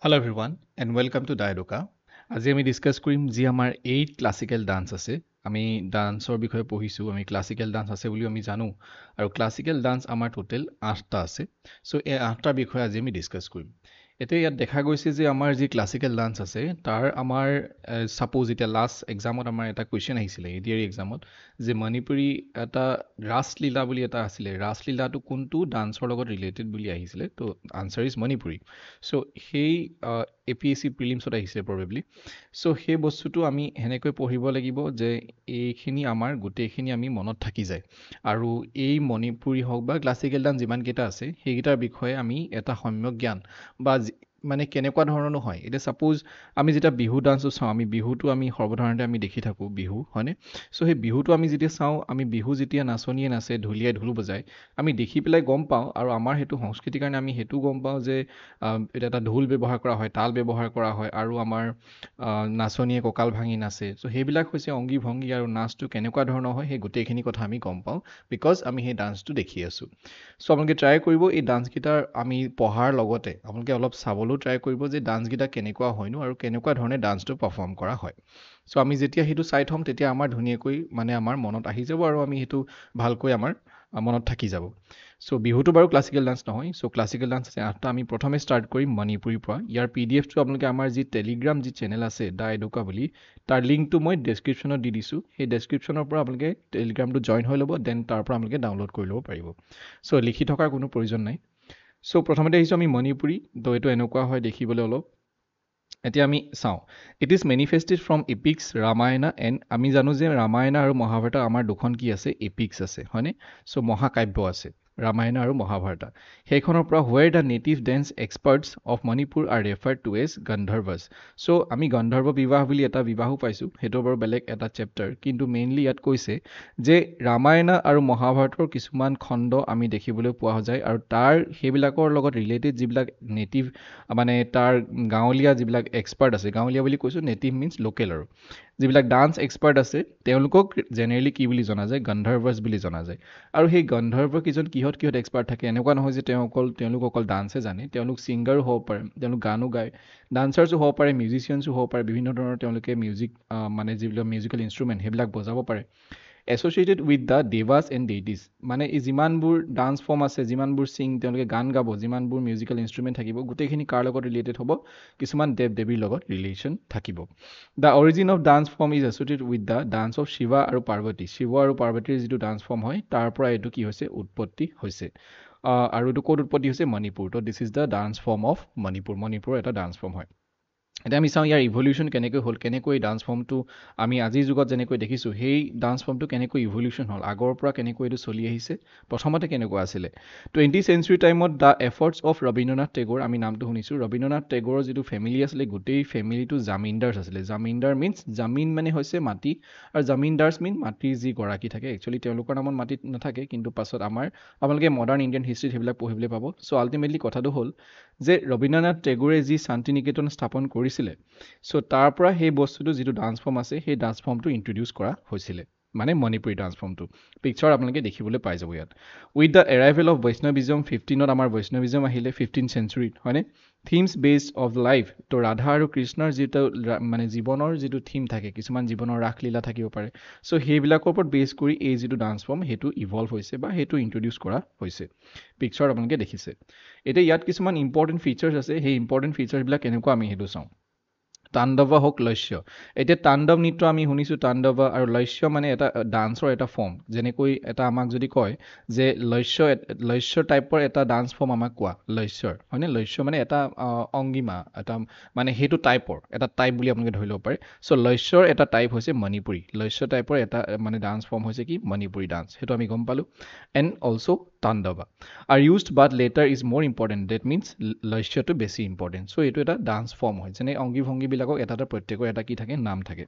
Hello everyone and welcome to Diadoka. আজি আমি discuss কৰিম যি আমাৰ 8 ক্লাসিক্যাল ডান্স আছে। আমি ডান্সৰ বিষয়ে পঢ়িছো, আমি ক্লাসিক্যাল ডান্স আছে বুলি আমি জানো আৰু ক্লাসিক্যাল ডান্স আমাৰ টোটাল 8টা আছে। সো এই 8টাৰ বিষয়ে আজি আমি ডিসকাস কৰিম। এতিয়া ইয়াত দেখা গৈছে যে আমাৰ যি ক্লাসিক্যাল ডান্স আছে তাৰ আমাৰ সাপোজ এতিয়া লাষ্ট এক্সামত আমাৰ এটা কোৱেশ্চন আহিছিলে এডিআৰ এক্সামত যে মণিপুৰী এটা ৰাসলীলা বুলি এটা আছিলে। ৰাসলীলাটো কোনটো ডান্সৰ লগত ৰিলেটেড বুলি আহিছিলে, তো আনসাৰ ইজ মণিপুৰী। সো সেই APSC প্ৰিলিমছত আহিছে প্ৰবেবলি। সো সেই বস্তুটো আমি সেনেকৈ পঢ়িব লাগিব যে এইখিনি আমাৰ গোটেইখিনি আমি মনত থাকি যায় আৰু এই মণিপুৰী হওক বা ক্লাছিকেল ডান্স যিমানকেইটা আছে সেইকেইটাৰ বিষয়ে আমি এটা সম্যক জ্ঞান বা মানে কেনেকুৱা ধৰণো হয়। এতিয়া সাপোজ আমি যেতিয়া বিহু ডান্সটো চাওঁ, আমি বিহুটো আমি সৰ্বসাধাৰণতে আমি দেখি থাকোঁ বিহু, হয়নে? সো সেই বিহুটো আমি যেতিয়া চাওঁ, আমি বিহু যেতিয়া নাচনীয়ে নাচে ঢুলীয়াই ঢোল বজায়, আমি দেখি পেলাই গম পাওঁ আৰু আমাৰ সেইটো সংস্কৃতিৰ কাৰণে আমি সেইটো গম পাওঁ যে এটা এটা ঢোল ব্যৱহাৰ কৰা হয়, তাল ব্যৱহাৰ কৰা হয় আৰু আমাৰ নাচনীয়ে কঁকাল ভাঙি নাচে। চ' সেইবিলাক হৈছে অংগী ভংগী আৰু নাচটো কেনেকুৱা ধৰণৰ হয় সেই গোটেইখিনি কথা আমি গম পাওঁ বিকজ আমি সেই ডান্সটো দেখি আছোঁ। চ' আপোনালোকে ট্ৰাই কৰিব এই ডান্সকেইটাৰ আমি পঢ়াৰ লগতে আপোনালোকে অলপ চাবলৈও ট্ৰাই কৰিব যে ডান্সকেইটা কেনেকুৱা হয়নো আৰু কেনেকুৱা ধৰণে ডান্সটো পাৰফৰ্ম কৰা হয়। চ' আমি যেতিয়া সেইটো চাই থ'ম তেতিয়া আমাৰ ধুনীয়াকৈ মানে আমাৰ মনত আহি যাব আৰু আমি সেইটো ভালকৈ আমাৰ মনত থাকি যাব। চ' বিহুটো বাৰু ক্লাছিকেল ডান্স নহয়। চ' ক্লাছিকেল ডান্স আছে 8টা। আমি প্ৰথমে ষ্টাৰ্ট কৰিম মণিপুৰীৰ পৰা। ইয়াৰ PDFটো আপোনালোকে আমাৰ যি টেলিগ্ৰাম যি চেনেল আছে দা এডুকা বুলি, তাৰ লিংকটো মই ডেছক্ৰিপশ্যনত দি দিছোঁ। সেই ডেছক্ৰিপশ্যনৰ পৰা আপোনালোকে টেলিগ্ৰামটো জইন হৈ ল'ব, দেন তাৰ পৰা আপোনালোকে ডাউনলোড কৰি ল'ব পাৰিব। চ' লিখি থকাৰ কোনো প্ৰয়োজন নাই। চ' প্ৰথমতে আহিছোঁ আমি মণিপুৰী। তো এইটো এনেকুৱা হয় দেখিবলৈ অলপ। এতিয়া আমি চাওঁ, it is manifested from epics Ramayana and আমি জানো যে ৰামায়ণা আৰু মহাভাৰতা আমাৰ দুখন কি আছে, এপিক্স আছে, হয়নে? চ' মহাকাব্য আছে ৰামায়ণ আৰু মহাভাৰতা। সেইখনৰ পৰা where the native dance experts of Manipur are referred to as Gandharvas. So' আমি গন্ধৰ্ব বিবাহ বুলি এটা বিবাহো পাইছোঁ, সেইটো বাৰু বেলেগ এটা চেপ্টাৰ, কিন্তু মেইনলি ইয়াত কৈছে যে ৰামায়ণ আৰু মহাভাৰতৰ কিছুমান খণ্ড আমি দেখিবলৈ পোৱা যায় আৰু তাৰ সেইবিলাকৰ লগত ৰিলেটেড যিবিলাক নেটিভ মানে তাৰ গাঁৱলীয়া যিবিলাক এক্সপাৰ্ট আছে, গাঁৱলীয়া বুলি কৈছোঁ, নেটিভ মিনছ লোকেল, আৰু যিবিলাক ডান্স এক্সপাৰ্ট আছে তেওঁলোকক জেনেৰেলি কি বুলি জনা যায়, গন্ধৰ্বছ বুলি জনা যায়। আৰু সেই গন্ধৰ্বকেইজন কিহত এক্সপাৰ্ট থাকে, এনেকুৱা নহয় যে তেওঁলোক অকল ডান্সে জানে, তেওঁলোক ছিংগাৰো হ'ব পাৰে, তেওঁলোক গানো গায়, ডান্সাৰ্ছো হ'ব পাৰে, মিউজিচিয়ানছো হ'ব পাৰে, বিভিন্ন ধৰণৰ তেওঁলোকে মিউজিক মানে যিবিলাক মিউজিকেল ইনষ্ট্ৰুমেণ্ট সেইবিলাক বজাব পাৰে। Associated with the Dewas and ডেইটিজ, মানে এই যিমানবোৰ ডান্স ফৰ্ম আছে, যিমানবোৰ তেওঁলোকে গান গাব, যিমানবোৰ মিউজিকেল ইনষ্ট্ৰুমেণ্ট থাকিব, গোটেইখিনি কাৰ লগত ৰিলেটেড হ'ব, কিছুমান দেৱ দেৱীৰ লগত ৰিলেশ্যন থাকিব। The origin of dance form is associated with the dance of Shiva আৰু পাৰ্বতী। শিৱ আৰু পাৰ্বতীৰ যিটো ডান্স ফৰ্ম হয় তাৰ পৰা এইটো কি হৈছে, উৎপত্তি হৈছে। আৰু এইটো ক'ত উৎপত্তি হৈছে, মণিপুৰ। তো this is the dance form of Manipur. মণিপুৰৰ এটা ডান্স ফৰ্ম হয়। এতিয়া আমি চাওঁ ইয়াৰ ইভলিউশ্যন কেনেকৈ হ'ল, কেনেকৈ এই ডান্স ফৰ্মটো আমি আজিৰ যুগত যেনেকৈ দেখিছোঁ সেই ডান্স ফৰ্মটো কেনেকৈ ইভলিউশ্যন হ'ল, আগৰ পৰা কেনেকৈ এইটো চলি আহিছে, প্ৰথমতে কেনেকুৱা আছিলে। 20th century টাইমত দ্য এফৰ্টছ অফ ৰবীন্দ্ৰনাথ টেগৰ, আমি নামটো শুনিছোঁ, ৰবীন্দ্ৰনাথ টেগৰৰ যিটো ফেমিলি আছিলে, গোটেই ফেমিলিটো জামিনদাৰ্ছ আছিলে। জামিনদাৰ মিনছ, জামিন মানে হৈছে মাটি আৰু জামিনদাৰ্ছ মিন মাটিৰ যি গৰাকী থাকে। একচুৱেলি তেওঁলোকৰ নামত মাটি নাথাকে, কিন্তু পাছত আপোনালোকে মডাৰ্ণ ইণ্ডিয়ান হিষ্ট্ৰীত সেইবিলাক পঢ়িবলৈ পাব। চ' আল্টিমেটলি কথাটো হ'ল যে ৰবীন্দ্ৰনাথ টেগৰে যি শান্তি নিকেতন স্থাপন কৰিছিলে, চ' তাৰ পৰা সেই বস্তুটো যিটো ডান্স ফৰ্ম আছে সেই ডান্স ফৰ্মটো ইন্ট্ৰডিউচ কৰা হৈছিলে, মানে মণিপুৰী ডান্স ফৰ্মটো। পিকচাৰ আপোনালোকে দেখিবলৈ পাই যাব ইয়াত। উইথ দ্য এৰাইভেল অফ বৈষ্ণৱিজম, 15ত আমাৰ বৈষ্ণৱিজম আহিলে, 15th centuryত, হয়নে? থিমছ বেছড অফ লাইফ, তো ৰাধা আৰু কৃষ্ণৰ যিটো মানে জীৱনৰ যিটো থিম থাকে, কিছুমান জীৱনৰ ৰাসলীলা থাকিব পাৰে, চ' সেইবিলাকৰ ওপৰত বেছ কৰি এই যিটো ডান্স ফৰ্ম সেইটো ইভল্ভ হৈছে বা সেইটো ইন্ট্ৰডিউচ কৰা হৈছে। পিকচাৰ আপোনালোকে দেখিছে। এতিয়া ইয়াত কিছুমান ইম্পৰ্টেণ্ট ফিচাৰ্ছ আছে, সেই ইম্পৰ্টেণ্ট ফিচাৰ্ছবিলাক কেনেকুৱা আমি সেইটো চাওঁ। তাণ্ডৱ হওক লস্য। এতিয়া তাণ্ডৱ নৃত্য আমি শুনিছোঁ, তাণ্ডৱ আৰু লস্য মানে এটা ডান্সৰ এটা ফৰ্ম। যেনেকৈ এটা আমাক যদি কয় যে লস্য টাইপৰ এটা ডান্স ফৰ্ম আমাক কোৱা, লস্যৰ, হয়নে? লস্য মানে এটা অংগীমা, এটা মানে সেইটো টাইপৰ এটা টাইপ বুলি আপোনালোকে ধৰি ল'ব পাৰে। চ' লস্যৰ এটা টাইপ হৈছে মণিপুৰী। লস্য টাইপৰ এটা মানে ডান্স ফৰ্ম হৈছে কি, মণিপুৰী ডান্স, সেইটো আমি গম পালোঁ। এণ্ড অলছ' তাণ্ডৱ are used but later is more important, that means লস্যটো বেছি ইম্পৰ্টেণ্ট। চ' এইটো এটা ডান্স ফৰ্ম হয়, যেনে অংগী ভংগীবিলাকক এটা প্ৰত্যেকৰ এটা কি থাকে, নাম থাকে।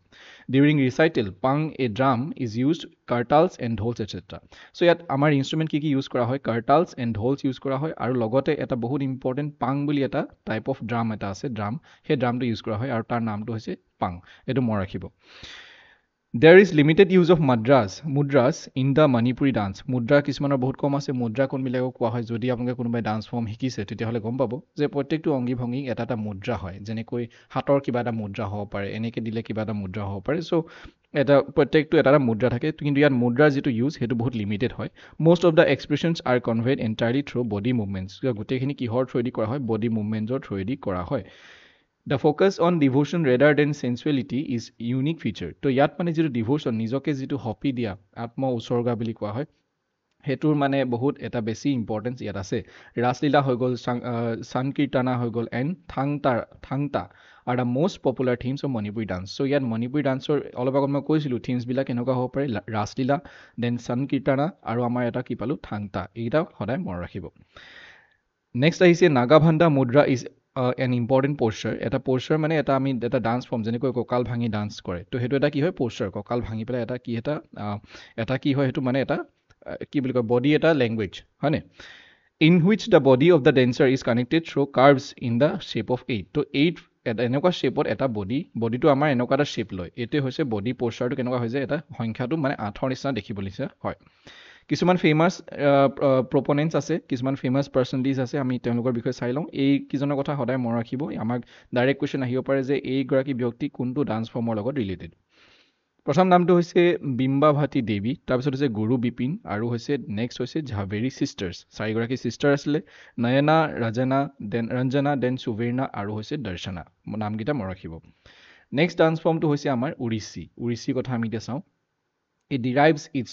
During recital pung a drum is used, kartals and dhols etcetera. So' ইয়াত আমাৰ ইনষ্ট্ৰুমেণ্ট কি ইউজ কৰা হয়, কাৰ্টালছ এণ্ড ঢোলছ ইউজ কৰা হয়, আৰু লগতে এটা বহুত ইম্পৰ্টেণ্ট পাং বুলি এটা টাইপ অফ ড্ৰাম এটা আছে, ড্ৰাম, সেই ড্ৰামটো ইউজ কৰা হয় আৰু তাৰ নামটো হৈছে পাং। এইটো মনত ৰাখিব। There is limited use of mudras in the Manipuri dance. মুদ্ৰা কিছুমানৰ বহুত কম আছে। মুদ্ৰা কোনবিলাকক কোৱা হয় যদি আপোনালোকে কোনোবাই ডান্স ফৰ্ম শিকিছে তেতিয়াহ'লে গম পাব যে প্ৰত্যেকটো অংগী ভংগী এটা এটা মুদ্ৰা হয়। যেনেকৈ হাতৰ কিবা এটা মুদ্ৰা হ'ব পাৰে, এনেকৈ দিলে কিবা এটা মুদ্ৰা হ'ব পাৰে। চ' প্ৰত্যেকটো এটা এটা মুদ্ৰা থাকে, কিন্তু ইয়াত মুদ্ৰাৰ যিটো ইউজ সেইটো বহুত লিমিটেড হয়। most of the expressions are conveyed entirely through body movements. গোটেইখিনি কিহৰ থ্ৰুৱেদি কৰা হয়? বডি মুভমেণ্টৰ থ্ৰুৱেদি কৰা হয়। The focus on devotion rather than sensuality is unique feature. তো ইয়াত মানে যিটো ডিভোশ্যন, নিজকে যিটো হপি দিয়া, আত্ম উৎসৰ্গা বুলি কোৱা হয়, সেইটোৰ মানে বহুত এটা বেছি ইম্পৰ্টেঞ্চ ইয়াত আছে। ৰাসলীলা হৈ গ'ল, সাংকীৰ্তনা হৈ গ'ল, and Thangta are the most popular themes of Manipuri dance. So ইয়াত মণিপুৰী ডান্সৰ অলপ আগত মই কৈছিলোঁ থিমছবিলাক কেনেকুৱা হ'ব পাৰে, ৰাসলীলা, দেন সাংকীৰ্তনা আৰু আমাৰ এটা কি পালোঁ, থাংতা। এইকেইটা সদায় মনত ৰাখিব। নেক্সট আহিছে নাগাভাণ্ডা মুদ্ৰা ইজ এন ইম্পৰ্টেণ্ট প'শ্চাৰ। এটা প'শ্চাৰ মানে আমি এটা ডান্স ফৰ্ম, যেনেকৈ কঁকাল ভাঙি ডান্স কৰে, তো সেইটো এটা কি হয়, প'শ্চাৰ। কঁকাল ভাঙি পেলাই এটা কি হয়, সেইটো মানে এটা কি বুলি কয়, বডি এটা লেংগুৱেজ, হয়নে? In which the body of the dancer is connected through curves in the shape of 8। তো 8 এনেকুৱা শ্বেপত এটা বডিটো আমাৰ এনেকুৱা এটা শ্বেপ লয়। এইটোৱে হৈছে বডি প'শ্চাৰটো কেনেকুৱা হৈ যায়, এটা সংখ্যাটো মানে 8ৰ নিচিনা দেখিবলৈ হয়। কিছুমান ফেমাছ প্ৰপনেণ্টছ আছে, কিছুমান ফেমাছ পাৰ্চনেলিটিজ আছে, আমি তেওঁলোকৰ বিষয়ে চাই লওঁ। এইকেইজনৰ কথা সদায় মনত ৰাখিব। আমাক ডাইৰেক্ট কুৱেশ্যন আহিব পাৰে যে এইগৰাকী ব্যক্তি কোনটো ডান্স ফৰ্মৰ লগত ৰিলেটেড। প্ৰথম নামটো হৈছে বিম্বাভাতী দেৱী, তাৰপিছত হৈছে গুৰু বিপিন, আৰু হৈছে নেক্সট হৈছে ঝাভেৰী ছিষ্টাৰ্ছ। 4গৰাকী ছিষ্টাৰ আছিলে, নয়না, ৰঞ্জনা, দেন সুবৰ্ণা আৰু হৈছে দৰ্শনা। নামকেইটা মনত ৰাখিব। নেক্সট ডান্স ফৰ্মটো হৈছে আমাৰ ওড়িশী। ওড়িশীৰ কথা আমি এতিয়া চাওঁ। It derives its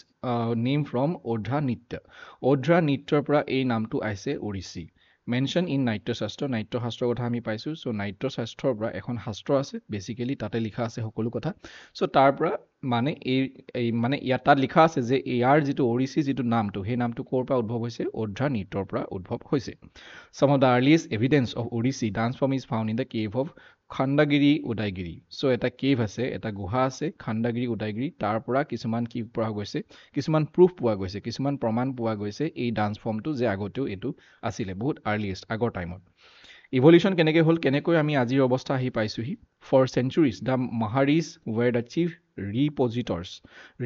name from Odhra Nitya. Odhra Nityৰ পৰা এই নামটো আহিছে ওড়িশী। মেনশ্যন ইন নাট্যশাস্ত্ৰ। নাট্যশাস্ত্ৰৰ কথা আমি পাইছোঁ। চ' নাট্যশাস্ত্ৰৰ পৰা এখন শাস্ত্ৰ আছে, বেচিকেলি তাতে লিখা আছে সকলো কথা। চ' তাৰ পৰা মানে ইয়াত তাত লিখা আছে যে ইয়াৰ যিটো ওড়িশী যিটো নামটো, সেই নামটো ক'ৰ পৰা উদ্ভৱ হৈছে? Odhra Nityৰ পৰা উদ্ভৱ হৈছে। Some of the earliest evidence of Odissi dance form is found in the cave of Khandagiri Udayagiri. চ' এটা কেভ আছে, এটা গুহা আছে, খাণ্ডাগিৰি উদয়গিৰি। তাৰ পৰা কিছুমান কি পোৱা গৈছে, কিছুমান প্ৰুফ পোৱা গৈছে, কিছুমান প্ৰমাণ পোৱা গৈছে এই ডান্স ফৰ্মটো যে আগতেও এইটো আছিলে, বহুত আৰ্লিয়েষ্ট, আগৰ টাইমত। ইভলিউশ্যন কেনেকৈ হ'ল, কেনেকৈ আমি আজিৰ অৱস্থা আহি পাইছোঁহি। For centuries the maharis were the chief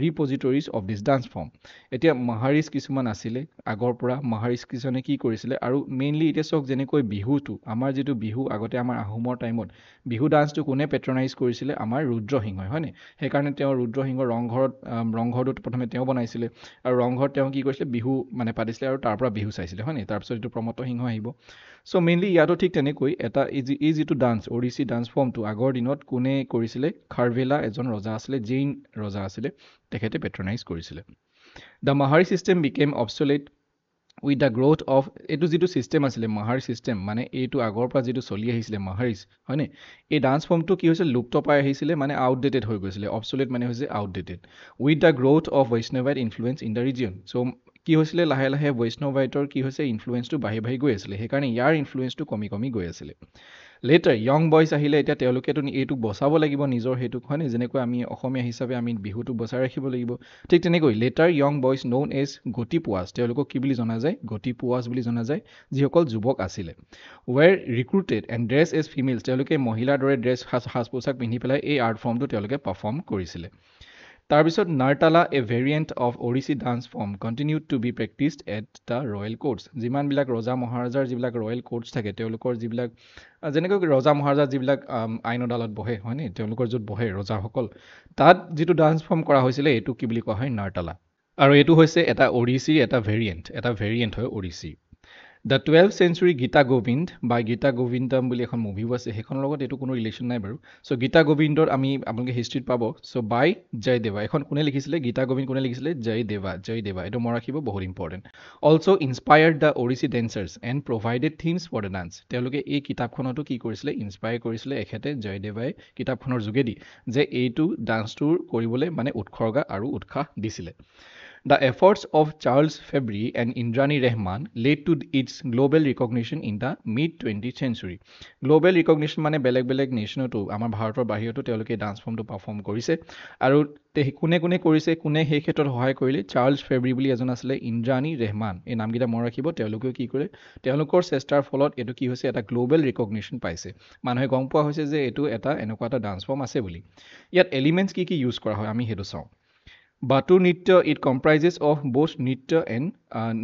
repositories of this dance form. এতিয়া মাহাৰিজ কিছুমান আছিলে আগৰ পৰা। মাহাৰিজ কিছুমানে কি কৰিছিলে, আৰু মেইনলি এতিয়া চাওক, যেনেকৈ বিহুটো, আমাৰ যিটো বিহু আগতে আমাৰ আহোমৰ টাইমত বিহু ডান্সটো কোনে পেট্ৰনাইজ কৰিছিলে? আমাৰ ৰুদ্ৰসিংহই, হয়নে? সেইকাৰণে তেওঁ ৰুদ্ৰসিংহ ৰংঘৰটোত প্ৰথমে তেওঁ বনাইছিলে, আৰু ৰংঘৰত তেওঁ কি কৰিছিলে, বিহু মানে পাতিছিলে, আৰু তাৰ পৰা বিহু চাইছিলে, হয়নে? তাৰপিছত এইটো প্ৰমত্ত সিংহ আহিব। চ' মেইনলি ইয়াতো ঠিক তেনেকৈ এই যিটো ডান্স, ওড়িশী ডান্স ফৰ্মটো আগৰ দিনত কোনে কৰিছিলে? খাৰভেলা এজন ৰজা আছিলে, জৈন ৰজা আছিলে, তেখেতে পেট্ৰনাইজ কৰিছিলে। The mahari system became obsolete with the growth of, এইটো যিটো ছিষ্টেম আছিলে মাহাৰী ছিষ্টেম, মানে এইটো আগৰ পৰা যিটো চলি আহিছিলে মাহাৰীজ, হয়নে? এই ডান্স ফৰ্মটো কি হৈছিল, লুপ্ত পাই আহিছিলে, মানে আউটডেটেড হৈ গৈছিলে। অবছলেট মানে হৈছে outdated. With the growth of Vaishnavite influence in the region. So' কি হৈছিলে, লাহে লাহে বৈষ্ণৱাইটৰ কি হৈছে, ইনফ্লুৱেঞ্চটো বাঢ়ি গৈ আছিলে, সেইকাৰণে ইয়াৰ ইনফ্লুৱেঞ্চটো কমি গৈ আছিলে। লেটাৰ য়ং বয়জ আহিলে, এতিয়া তেওঁলোকেতো এইটোক বচাব লাগিব, নিজৰ সেইটোক, হয়নে? যেনেকৈ আমি অসমীয়া হিচাপে আমি বিহুটোক বচাই ৰাখিব লাগিব, ঠিক তেনেকৈ later young boys known as gotipuas, তেওঁলোকক কি বুলি জনা যায়? গতিপুৱাজ বুলি জনা যায়, যিসকল যুৱক আছিলে। ৱেৰ ৰিক্ৰুটেড এণ্ড ড্ৰেছ এজ ফিমেলছ, তেওঁলোকে মহিলাৰ দৰে সাজ পোছাক পিন্ধি পেলাই এই আৰ্ট ফৰ্মটো তেওঁলোকে পাৰফৰ্ম কৰিছিলে। তাৰপিছত Nartala, a variant of Odissi dance form, continued to be practised at the royal courts. যিমানবিলাক ৰজা মহাৰজাৰ যিবিলাক ৰয়েল কোৰ্টছ থাকে, তেওঁলোকৰ যিবিলাক যেনেকৈ ৰজা মহাৰজাৰ যিবিলাক আইন আদালত বহে, হয়নে? তেওঁলোকৰ য'ত বহে ৰজাসকল, তাত যিটো ডান্স ফৰ্ম কৰা হৈছিলে, এইটো কি বুলি কোৱা হয়? নাৰতালা। আৰু এইটো হৈছে এটা ওড়িশীৰ এটা ভেৰিয়েণ্ট হয় Odissi. The 12th century Gita Govinda বা গীতা গোবিন্দম বুলি এখন মুভিও আছে, সেইখনৰ লগত এইটো কোনো ৰিলেশ্যন নাই বাৰু। চ' গীতা গোবিন্দৰ আপোনালোকে হিষ্ট্ৰীত পাব। চ' বাই জয়দেৱা, এখন কোনে লিখিছিলে? গীতা গোবিন্দ কোনে লিখিছিলে? জয়দেৱা। এইটো মনত ৰাখিব, বহুত important. Also' inspired the Odissi dancers and provided themes for the dance. তেওঁলোকে এই কিতাপখনতো কি কৰিছিলে? ইনস্পায়াৰ কৰিছিলে এখেতে, জয়দেৱাই কিতাপখনৰ যোগেদি, যে এইটো ডান্সটোৰ কৰিবলৈ মানে উৎসৰ্গা আৰু উৎসাহ দিছিলে। The efforts of Charles Fabry and Indrani Rahman led to its global recognition in the mid-20th century. Global recognition মানে বেলেগ নেশ্যনতো আমাৰ ভাৰতৰ বাহিৰতো তেওঁলোকে ডান্স ফৰ্মটো পাৰফৰ্ম কৰিছে আৰু কোনে কোনে কৰিছে কোনে সেই ক্ষেত্ৰত সহায় কৰিলে চাৰ্লছ ফেব্ৰি বুলি এজন আছিলে ইন্দ্ৰাণী ৰেহমান এই নামকেইটা মনত ৰাখিব তেওঁলোকেও কি কৰে তেওঁলোকৰ চেষ্টাৰ ফলত এইটো কি হৈছে এটা গ্লোবেল ৰিকগনিশ্যন পাইছে মানুহে গম পোৱা হৈছে যে এইটো এটা এনেকুৱা এটা ডান্স ফৰ্ম আছে বুলি ইয়াত এলিমেণ্টছ কি ইউজ কৰা হয় আমি সেইটো চাওঁ বাটু নৃত্য ইট কম্প্ৰাইজেছ অফ বোথ নৃত্য এণ্ড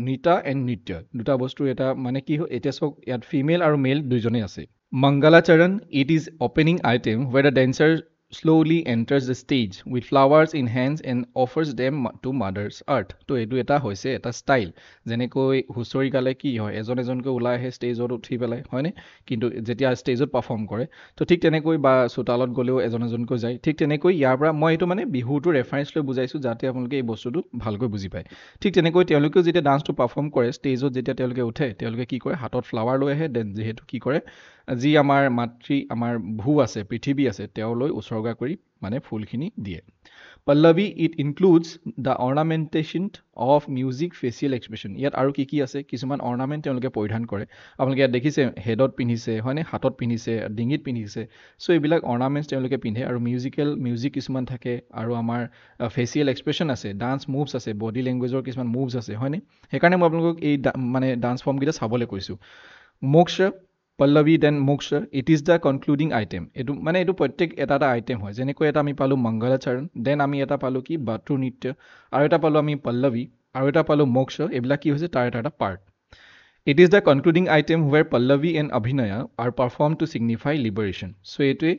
নৃতা এণ্ড নৃত্য দুটা বস্তু এটা মানে কি হয় এতিয়া চাওক ইয়াত ফিমেল আৰু মেল দুইজনেই আছে Mangalacharan, it is opening item where the dancer slowly enters the stage with flowers in hands and offers them to Mother's Earth. তো এইটো এটা হৈছে এটা ষ্টাইল যেনেকৈ হুঁচৰি গালে কি হয় এজন এজনকৈ ওলাই আহে ষ্টেজত উঠি পেলাই হয়নে কিন্তু যেতিয়া ষ্টেজত পাৰফৰ্ম কৰে তো ঠিক তেনেকৈ বা চোতালত গ'লেও এজন এজনকৈ যায় ঠিক তেনেকৈ ইয়াৰ পৰা মই এইটো মানে বিহুটো ৰেফাৰেঞ্চ লৈ বুজাইছোঁ যাতে আপোনালোকে এই বস্তুটো ভালকৈ বুজি পায় ঠিক তেনেকৈ তেওঁলোকেও যেতিয়া ডান্সটো পাৰফৰ্ম কৰে ষ্টেজত যেতিয়া তেওঁলোকে উঠে তেওঁলোকে কি কৰে হাতত ফ্লাৱাৰ লৈ আহে দেন যিহেতু কি কৰে যি আমাৰ মাতৃ আমাৰ ভূ আছে পৃথিৱী আছে তেওঁলৈ উৎসৰ্গা কৰি মানে ফুলখিনি দিয়ে pallavi it includes the ornamentation of music facial expression ইয়াত আৰু কি আছে কিছুমান অৰ্নামেণ্ট তেওঁলোকে পৰিধান কৰে আপোনালোকে ইয়াত দেখিছে হেডত পিন্ধিছে হয়নে হাতত পিন্ধিছে ডিঙিত পিন্ধিছে চ' এইবিলাক অৰ্নামেণ্টছ তেওঁলোকে পিন্ধে আৰু মিউজিক কিছুমান থাকে আৰু আমাৰ ফেচিয়েল এক্সপ্ৰেশ্যন আছে ডান্স মুভছ আছে বডি লেংগুৱেজৰ কিছুমান মুভছ আছে হয়নে সেইকাৰণে মই আপোনালোকক এই মানে ডান্স ফৰ্মকেইটা চাবলৈ কৈছোঁ মোক্ষ পল্লৱী দেন মোক্ষ it is the concluding item এইটো মানে এইটো প্ৰত্যেক এটা আইটেম হয় যেনেকৈ এটা আমি পালোঁ মংগলাচৰণ দেন আমি এটা পালোঁ কি বাটু নৃত্য আৰু এটা পালোঁ আমি পল্লৱী আৰু এটা পালোঁ মোক্ষ এইবিলাক কি হৈছে তাৰ এটা part It is the concluding item where Pallavi and Abhinaya are performed to signify liberation. So এইটোৱে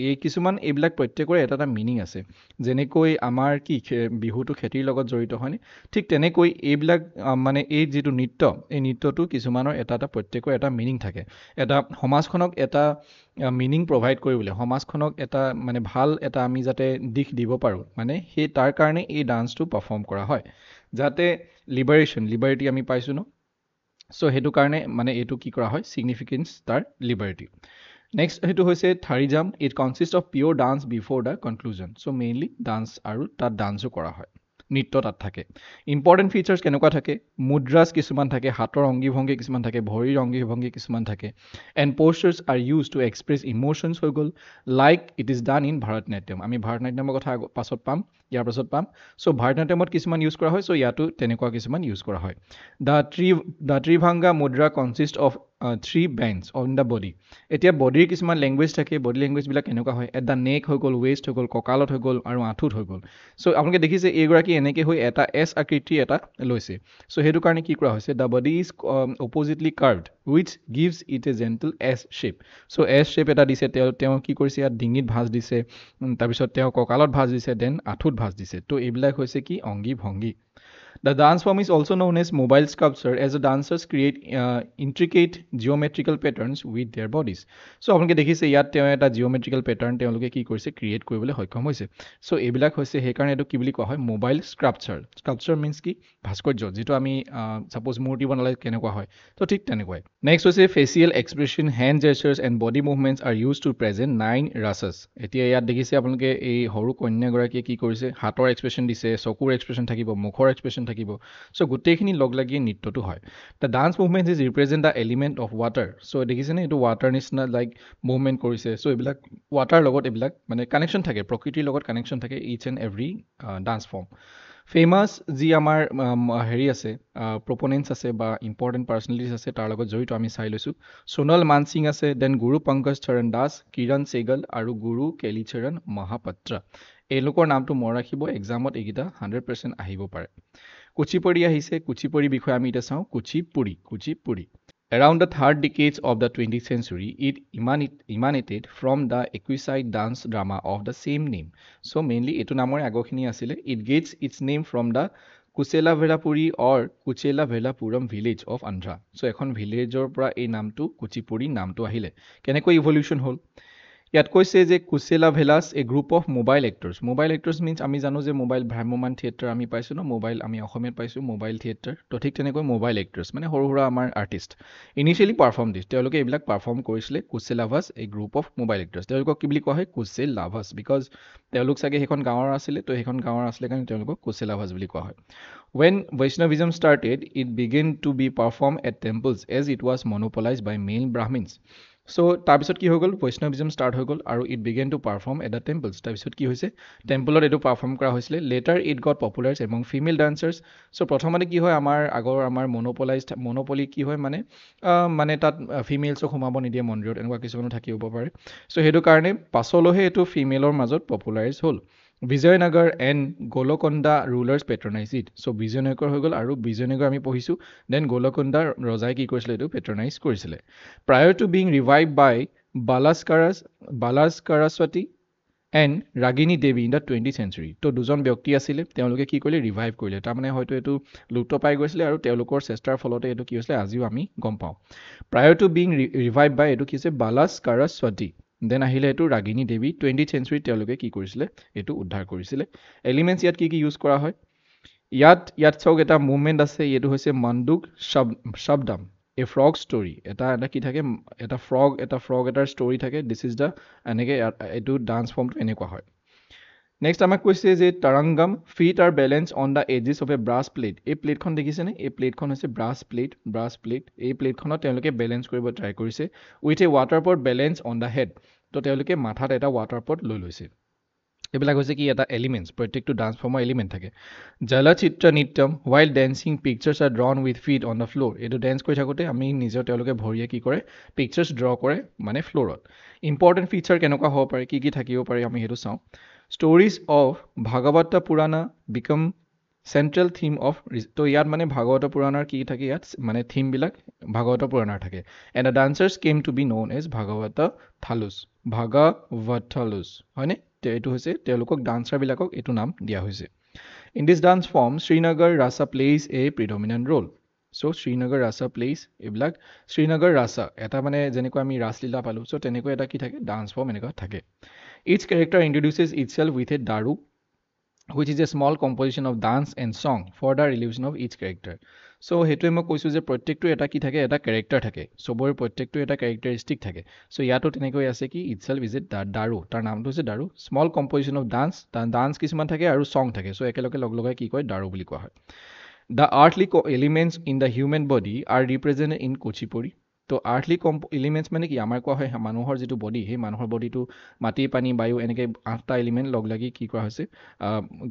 এই কিছুমান এইবিলাক প্ৰত্যেকৰে এটা মিনিং আছে যেনেকৈ আমাৰ কি বিহুটো খেতিৰ লগত জড়িত হয়নে ঠিক তেনেকৈ এইবিলাক মানে এই যিটো নৃত্য এই নৃত্যটো কিছুমানৰ এটা প্ৰত্যেকৰ এটা মিনিং থাকে এটা সমাজখনক এটা মিনিং প্ৰভাইড কৰিবলৈ সমাজখনক এটা মানে ভাল এটা আমি যাতে দিশ দিব পাৰোঁ মানে সেই তাৰ কাৰণে এই ডান্সটো পাৰফৰ্ম কৰা হয় যাতে লিবাৰেটি আমি পাইছোঁ ন চ' সেইটো কাৰণে মানে এইটো কি কৰা হয় ছিগনিফিকেঞ্চ তাৰ লিবাৰ্টি নেক্সট সেইটো হৈছে tharijam it consist of pure dance before the conclusion so' mainly dance আৰু তাত ডান্সো কৰা হয় নৃত্য তাত থাকে ইম্পৰ্টেণ্ট ফিচাৰ্ছ কেনেকুৱা থাকে মুদ্ৰাছ কিছুমান থাকে হাতৰ অংগী ভংগী কিছুমান থাকে ভৰিৰ অংগী ভংগী কিছুমান থাকে and postures are use to express emotions হৈ গ'ল like it is done in Bharatanatyam আমি ভাৰতনাট্যমৰ কথা পাছত পাম ইয়াৰ পাছত পাম চ' ভাৰতনাট্যমত কিছুমান ইউজ কৰা হয় চ' ইয়াতো তেনেকুৱা কিছুমান ইউজ কৰা হয় দ্য ত্ৰিভাংগা মুদ্ৰা consist of three bands on the body এতিয়া বডিৰ কিছুমান লেংগুৱেজ থাকে বডি লেংগুৱেজবিলাক কেনেকুৱা হয় এট দ্য নেক হৈ গ'ল ৱেষ্ট হৈ গ'ল কঁকালত হৈ গ'ল আৰু আঁঠুত হৈ গ'ল চ' আপোনালোকে দেখিছে এইগৰাকী এনেকৈ হৈ এটা এছ আকৃতি এটা লৈছে চ' সেইটো কাৰণে কি কৰা হৈছে the body is oppositely curved which gives it a gentle S shape so' S shape এটা দিছে তেওঁ কি কৰিছে ইয়াত ডিঙিত ভাঁজ দিছে তাৰপিছত তেওঁ কঁকালত ভাঁজ দিছে দেন আঁঠুত ভাঁজ দিছে ত' এইবিলাক হৈছে কি অংগী ভংগী The dance form is also known as mobile sculpture as the dancers create intricate geometrical patterns with their bodies. So আপোনালোকে দেখিছে ইয়াত তেওঁ এটা জিঅ'মেট্ৰিকেল পেটাৰ্ণ তেওঁলোকে কি কৰিছে ক্ৰিয়েট কৰিবলৈ সক্ষম হৈছে চ' এইবিলাক হৈছে সেইকাৰণে এইটো কি বুলি কোৱা হয় মোবাইল স্কাল্পচাৰ মিনছ কি ভাস্কৰ্য যিটো আমি ছাপ'জ মূৰ্তি বনালে কেনেকুৱা হয় ত' ঠিক তেনেকুৱাই নেক্সট হৈছে facial expression hand gestures and body movements are use to present 9 rasas এতিয়া ইয়াত দেখিছে আপোনালোকে এই সৰু কন্যাগৰাকীয়ে কি কৰিছে হাতৰ এক্সপ্ৰেছন দিছে চকুৰ এক্সপ্ৰেছন থাকিব মুখৰ এক্সপ্ৰেছন থাকিব চ' গোটেইখিনি লগ লাগি নৃত্যটো হয় the dance movement is represent the element of water so' দেখিছেনে এইটো ৱাটাৰ নিচিনা লাইক মুভমেণ্ট কৰিছে চ' এইবিলাক ৱাটাৰ লগত এইবিলাক মানে কানেকশ্যন থাকে প্ৰকৃতিৰ লগত কানেকশ্যন থাকে each and every dance form famous যি আমাৰ হেৰি আছে প্ৰপনেণ্টছ আছে বা ইম্পৰ্টেণ্ট পাৰ্চনেলিটিজ আছে তাৰ লগত জড়িত আমি চাই লৈছোঁ সোণল মানসিং আছে দেন গুৰু পংকজ চৰণ দাস কিৰণ চেগল আৰু গুৰু কেলিচৰণ মহাপাত্ৰা এওঁলোকৰ নামটো মনত ৰাখিব এক্সামত এইকেইটা 100% আহিব পাৰে কুচিপুড়ি আহিছে কুচিপুড়ি বিষয়ে আমি এতিয়া চাওঁ Kuchipudi Around the third decades of the 20th century, it emanated from the equisite dance drama of the same name. So mainly, etu namore agokhini asile. It gets its name from the Kuchelavelapuri or Kuchelavelapuram village of Andhra. So ekhon village or pra ei naam tu Kuchipudi naam tu ahile. Keneko evolution hol? ইয়াত কৈছে যে কুচেলা ভেলাছ a group of mobile actors means আমি জানো যে mobile ভ্ৰাম্যমান theatre আমি পাইছোঁ ন মোবাইল আমি অসমীয়াত পাইছোঁ মোবাইল থিয়েটাৰ তো ঠিক তেনেকৈ মোবাইল এক্টৰ্ছ মানে সৰু সুৰা আমাৰ আৰ্টিষ্ট ইনিচিয়েলি পাৰফৰ্ম দিছে তেওঁলোকে এইবিলাক পাৰফৰ্ম কৰিছিলে কুচেলাভাছ এ গ্ৰুপ অফ মোবাইল এক্টৰ্ছ তেওঁলোকক কি বুলি কোৱা হয় কুচেলাভাছ বিকজ তেওঁলোক চাগে সেইখন গাঁৱৰ আছিলে তো সেইখন গাঁৱৰ আছিলে কাৰণে তেওঁলোকক কুচেলাভাছ বুলি কোৱা হয় When Vaishnavism started, it began to be performed at temples as it was monopolized by male Brahmins. So, তাৰপিছত কি হৈ গ'ল বৈষ্ণৱিজম ষ্টাৰ্ট হৈ গ'ল আৰু it began to perform at the temples তাৰপিছত কি হৈছে টেম্পলত এইটো পাৰফৰ্ম কৰা হৈছিলে later it got popular among female dancers so' প্ৰথমতে কি হয় আমাৰ মনোপলি কি হয় মানে তাত ফিমেলছক সোমাব নিদিয়ে মন্দিৰত এনেকুৱা কিছুমানো থাকিব পাৰে চ' সেইটো কাৰণে পাছলৈহে এইটো ফিমেলৰ মাজত পপুলাৰাইজ হ'ল বিজয়নগৰ এণ্ড গোলকন্দা ৰুলাৰ্ছ পেট্ৰনাইজ ইট চ' বিজয়নগৰ হৈ গ'ল আৰু বিজয়নগৰ আমি পঢ়িছোঁ দেন গোলকন্দা ৰজাই কি কৰিছিলে এইটো পেট্ৰনাইজ কৰিছিলে prior to being revived by Balaskaraswati and Ragini Devi in the 20th century. তো দুজন ব্যক্তি আছিলে তেওঁলোকে কি কৰিলে ৰিভাইভ কৰিলে তাৰমানে হয়তো এইটো লুপ্ত পাই গৈছিলে আৰু তেওঁলোকৰ চেষ্টাৰ ফলতে এইটো কি হৈছিলে আজিও আমি গম পাওঁ prior to being revived by এইটো কি হৈছে Balaskaraswati দেন আহিলে এইটো ৰাগিনী দেৱী 20th century তেওঁলোকে কি কৰিছিলে এইটো উদ্ধাৰ কৰিছিলে এলিমেণ্টছ ইয়াত কি ইউজ কৰা হয় ইয়াত চাওক এটা মুভমেণ্ট আছে এইটো হৈছে মন্দুক শব্দম এ ফ্ৰগ ষ্টৰি এটা কি থাকে এটা ফ্ৰগ এটাৰ ষ্টৰি থাকে দিছ ইজ দ্য এনেকৈ এইটো ডান্স ফৰ্মটো এনেকুৱা হয় নেক্সট আমাক কৈছে যে Tarangam feet are balance on the edges of a brass plate এই প্লেটখন দেখিছেনে এই প্লেটখন হৈছে ব্ৰাছ প্লেট এই প্লেটখনত তেওঁলোকে বেলেঞ্চ কৰিব ট্ৰাই কৰিছে with a water pot balance on the head তো তেওঁলোকে মাথাত এটা ৱাটাৰ পট লৈ লৈছে এইবিলাক হৈছে কি এটা এলিমেণ্টছ প্ৰত্যেকটো ডান্স ফৰ্মৰ এলিমেণ্ট থাকে Jalachitra Nrityam while dancing pictures are drawn with feet on the floor এইটো ডেন্স কৰি থাকোঁতে আমি নিজৰ তেওঁলোকে ভৰিয়ে কি কৰে পিকচাৰ্ছ ড্ৰ কৰে মানে ফ্ল'ৰত ইম্পৰ্টেণ্ট ফিচাৰ কেনেকুৱা হ'ব পাৰে কি থাকিব পাৰে আমি সেইটো চাওঁ stories of Bhagavata Purana become central theme of তো ইয়াত মানে ভাগৱত পুৰাণৰ কি থাকে ইয়াত মানে থিমবিলাক ভাগৱত পুৰাণৰ থাকে and the dancers came to be known as Bhagavathalus হয়নে এইটো হৈছে তেওঁলোকক ডান্সাৰবিলাকক এইটো নাম দিয়া হৈছে in this dance form Shringara rasa plays a predominant role so' Shringara rasa plays এইবিলাক শ্ৰীনগৰ ৰাছা এটা মানে যেনেকৈ আমি ৰাসলীলা পালোঁ চ' তেনেকৈ এটা কি থাকে ডান্স ফৰ্ম এনেকুৱা থাকে its character introduces itself with a daru which is a small composition of dance and song for the illusion of each character. So হেতুৱে মই কৈছোঁ যে প্ৰত্যেকটো এটা কি থাকে এটা কেৰেক্টাৰ থাকে চবৰে প্ৰত্যেকটো এটা কেৰেক্টাৰিষ্টিক থাকে চ' ইয়াতো তেনেকৈ আছে কি ইটছেল্ফ ইজ এ দাৰু তাৰ নামটো হৈছে দাৰু স্মল কম্পজিশ্যন অফ ডান্স কিছুমান থাকে আৰু চং থাকে চ' একেলগে লগাই কি কয় দাৰু বুলি কোৱা হয় the earthly elements in the human body are represented in Kuchipudi তো আৰ্থলি এলিমেণ্টছ মানে কি আমাৰ কোৱা হয় মানুহৰ যিটো বডি সেই মানুহৰ বডিটো মাটি পানী বায়ু এনেকৈ 8টা এলিমেণ্ট লগ লাগি কি কৰা হৈছে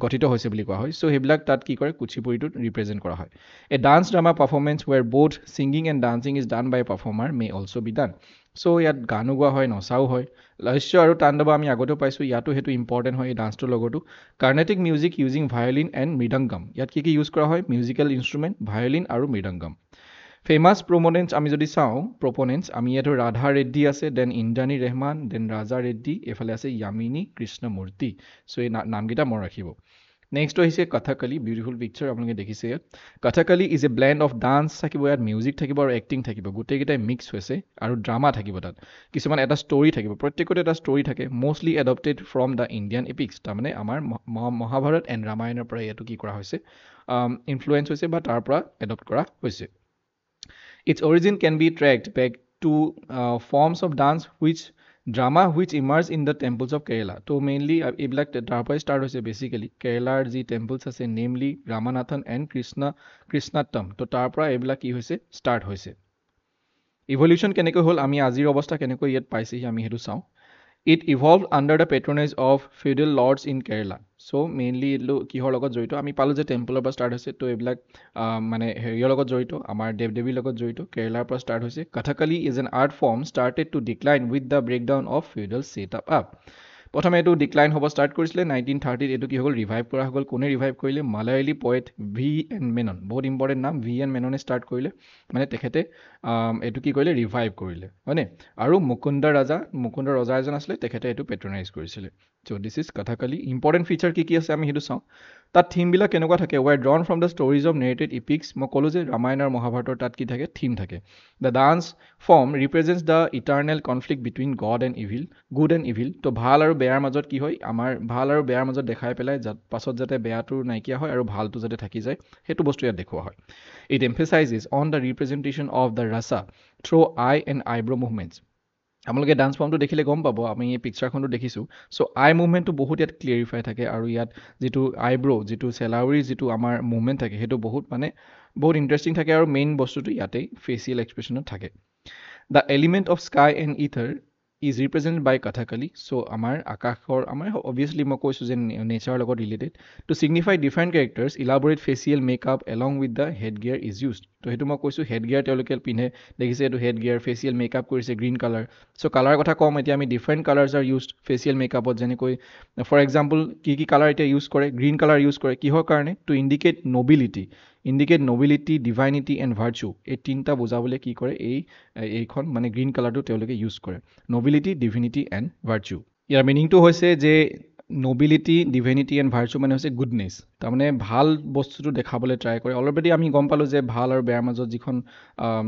গঠিত হৈছে বুলি কোৱা হয় চ' সেইবিলাক তাত কি কৰে কুচিপুৰিটোত ৰিপ্ৰেজেণ্ট কৰা হয় a dance drama performance where both singing and dancing is done by performer may also' be done so' ইয়াত গানো গোৱা হয় নচাও হয় লাস্য আৰু তাণ্ডৱ আমি আগতেও পাইছোঁ ইয়াতো সেইটো ইম্পৰ্টেণ্ট হয় এই ডান্সটোৰ লগতো কাৰ্নেটিক music using violin and mridangam ইয়াত কি ইউজ কৰা হয় মিউজিকেল ইনষ্ট্ৰুমেণ্ট ভায়লিন আৰু মৃদংগম ফেমাছ আমি যদি চাওঁ প্ৰপনেণ্টছ আমি ইয়াতো ৰাধা ৰেড্ডি আছে দেন ইন্দ্ৰাণী ৰেহমান দেন ৰাজা ৰেড্ডি এইফালে আছে য়ামিনী কৃষ্ণমূৰ্তি চ' এই নামকেইটা মনত ৰাখিব নেক্সট হৈছে কথকলি বিউটিফুল পিকচাৰ আপোনালোকে দেখিছে ইয়াত Kathakali is a blend of dance থাকিব ইয়াত মিউজিক থাকিব আৰু এক্টিং থাকিব গোটেইকেইটাই মিক্স হৈছে আৰু ড্ৰামা থাকিব তাত কিছুমান এটা ষ্টৰি থাকিব প্ৰত্যেকতে এটা ষ্টৰি থাকে mostly adopted from the Indian epics তাৰমানে আমাৰ মহাভাৰত এণ্ড ৰামায়ণৰ পৰা ইয়াতো কি কৰা হৈছে ইনফ্লুৱেঞ্চ হৈছে বা তাৰ পৰা এডপ্ট কৰা হৈছে Its origin can be tracked back to forms of dance drama which emerged in the temples of Kerala. So mainly এইবিলাক তাৰ পৰাই ষ্টাৰ্ট হৈছে বেচিকেলি কেৰেলাৰ যি টেম্পলছ আছে নেমলি ৰামানাথন এণ্ড কৃষ্ণাত্তম তো তাৰ পৰা এইবিলাক কি হৈছে ষ্টাৰ্ট হৈছে ইভলিউশ্যন কেনেকৈ হ'ল আমি আজিৰ অৱস্থা কেনেকৈ ইয়াত পাইছেহি আমি সেইটো চাওঁ It evolved under the patronage of feudal lords in Kerala. So mainly এইটো কিহৰ লগত জড়িত আমি পালোঁ যে টেম্পলৰ পৰা ষ্টাৰ্ট হৈছে তো এইবিলাক মানে হেৰিয়ৰ লগত জড়িত আমাৰ দেৱদেৱীৰ লগত জড়িত কেৰেলাৰ পৰা ষ্টাৰ্ট হৈছে Kathakali is an art form started to decline with the breakdown of feudal set up প্ৰথমে এইটো ডিক্লাইন হ'ব ষ্টাৰ্ট কৰিছিলে 1930 এইটো কি হৈ গ'ল ৰিভাইভ কৰা হৈ গ'ল কোনে ৰিভাইভ কৰিলে Malayali poet V N Menon বহুত ইম্পৰ্টেণ্ট নাম ভি এন মেননে ষ্টাৰ্ট কৰিলে মানে তেখেতে এইটো কি কৰিলে ৰিভাইভ কৰিলে হয়নে আৰু মুকুন্দ ৰজা এজন আছিলে তেখেতে এইটো পেট্ৰনাইজ কৰিছিলে so' this is Kathakali important feature কি আছে আমি সেইটো চাওঁ তাত থিমবিলাক কেনেকুৱা থাকে were drawn from the stories of narrated epics মই ক'লোঁ যে ৰামায়ণ আৰু মহাভাৰতৰ তাত কি থাকে থিম থাকে the dance form ৰিপ্ৰেজেণ্টছ the eternal conflict between god and evil good and evil তো ভাল আৰু বেয়াৰ মাজত কি হয় আমাৰ ভাল আৰু বেয়াৰ মাজত দেখাই পেলাই পাছত যাতে বেয়াটো নাইকিয়া হয় আৰু ভালটো যাতে থাকি যায় সেইটো বস্তু ইয়াত দেখুওৱা হয় it emphasizes on the representation of the rasa through eye and eyebrow' movements আপোনালোকে ডান্স ফৰ্মটো দেখিলে গম পাব আমি এই পিকচাৰখনটো দেখিছোঁ চ' আই মুভমেণ্টটো বহুত ইয়াত ক্লিয়াৰিফাই থাকে আৰু ইয়াত যিটো আইব্ৰ' যিটো চেলাউৰিৰ যিটো আমাৰ মুভমেণ্ট থাকে সেইটো বহুত বহুত ইণ্টাৰেষ্টিং থাকে আৰু মেইন বস্তুটো ইয়াতেই ফেচিয়েল এক্সপ্ৰেশ্যনত থাকে the element of sky and ether is represent by Kathakali so' আমাৰ আকাশৰ আমাৰ অবভিয়াছলি মই কৈছোঁ যে নেচাৰৰ লগত related to signify different characters elaborate facial makeup along with the head gear is used তো সেইটো মই কৈছোঁ হেড গিয়াৰ তেওঁলোকে পিন্ধে দেখিছে এইটো হেড গিয়াৰ ফেচিয়েল মেকআপ কৰিছে গ্ৰীণ কালাৰ চ' কালাৰ কথা কম এতিয়া আমি different colours are used facial মেকআপত যেনেকৈ ফৰ এক্সাম্পল কি কালাৰ এতিয়া ইউজ কৰে গ্ৰীণ কালাৰ ইউজ কৰে কিহৰ কাৰণে to indicate nobility divinity and virtue এই তিনিটা বুজাবলৈ কি কৰে এইখন গ্ৰীণ কালাৰটো তেওঁলোকে ইউজ কৰে নবিলিটি ডিভিনিটি এণ্ড ভাৰ্চু ইয়াৰ মিনিংটো হৈছে যে নবিলিটি ডিভিনিটি এণ্ড ভাৰ্চু হৈছে গুডনেছ তাৰমানে ভাল বস্তুটো দেখাবলৈ ট্ৰাই কৰে অলৰেডি আমি গম পালোঁ যে ভাল আৰু বেয়াৰ মাজত যিখন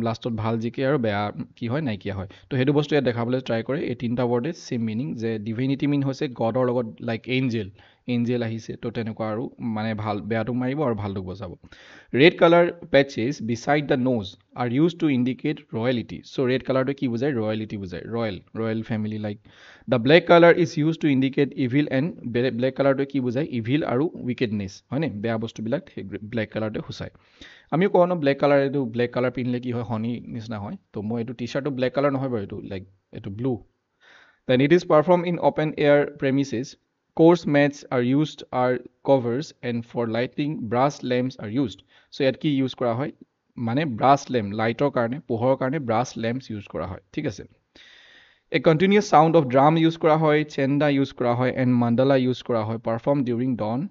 লাষ্টত ভাল জিকে আৰু বেয়া কি হয় নাইকিয়া হয় তো সেইটো বস্তু ইয়াত দেখাবলৈ ট্ৰাই কৰে এই তিনিটা ৱৰ্ডে ছেম মিনিং যে ডিভিনিটি মিন হৈছে গডৰ লগত লাইক এঞ্জেল আহিছে তো তেনেকুৱা আৰু ভাল বেয়াটোক মাৰিব আৰু ভালটোক বচাব red colour patches beside the nose are use to indicate royalty so' red কালাৰটো কি বুজায় ৰয়েলিটি বুজায় royal family like the black colour is use to indicate evil and black কালাৰটোৱে কি বুজায় ইভিল আৰু উইকেডনেছ হয়নে বেয়া বস্তুবিলাক সেই ব্লেক কালাৰটোৱে সূচায় আমিও কওঁ ন ব্লেক কালাৰ পিন্ধিলে কি হয় হনি নিচিনা হয় তো মই এইটো টি চাৰ্টটো ব্লেক কালাৰ নহয় বাৰু এইটো blue then it is perform in open air premises coarse mats are used are covers and for lighting brass lamps are used so ইয়াত কি ইউজ কৰা হয় brass lamp লাইটৰ কাৰণে পোহৰৰ কাৰণে brass lamps ইউজ কৰা হয় ঠিক আছে a continuous sound of drum use কৰা হয় chenda ইউজ কৰা হয় and mandala ইউজ কৰা হয় perform during dawn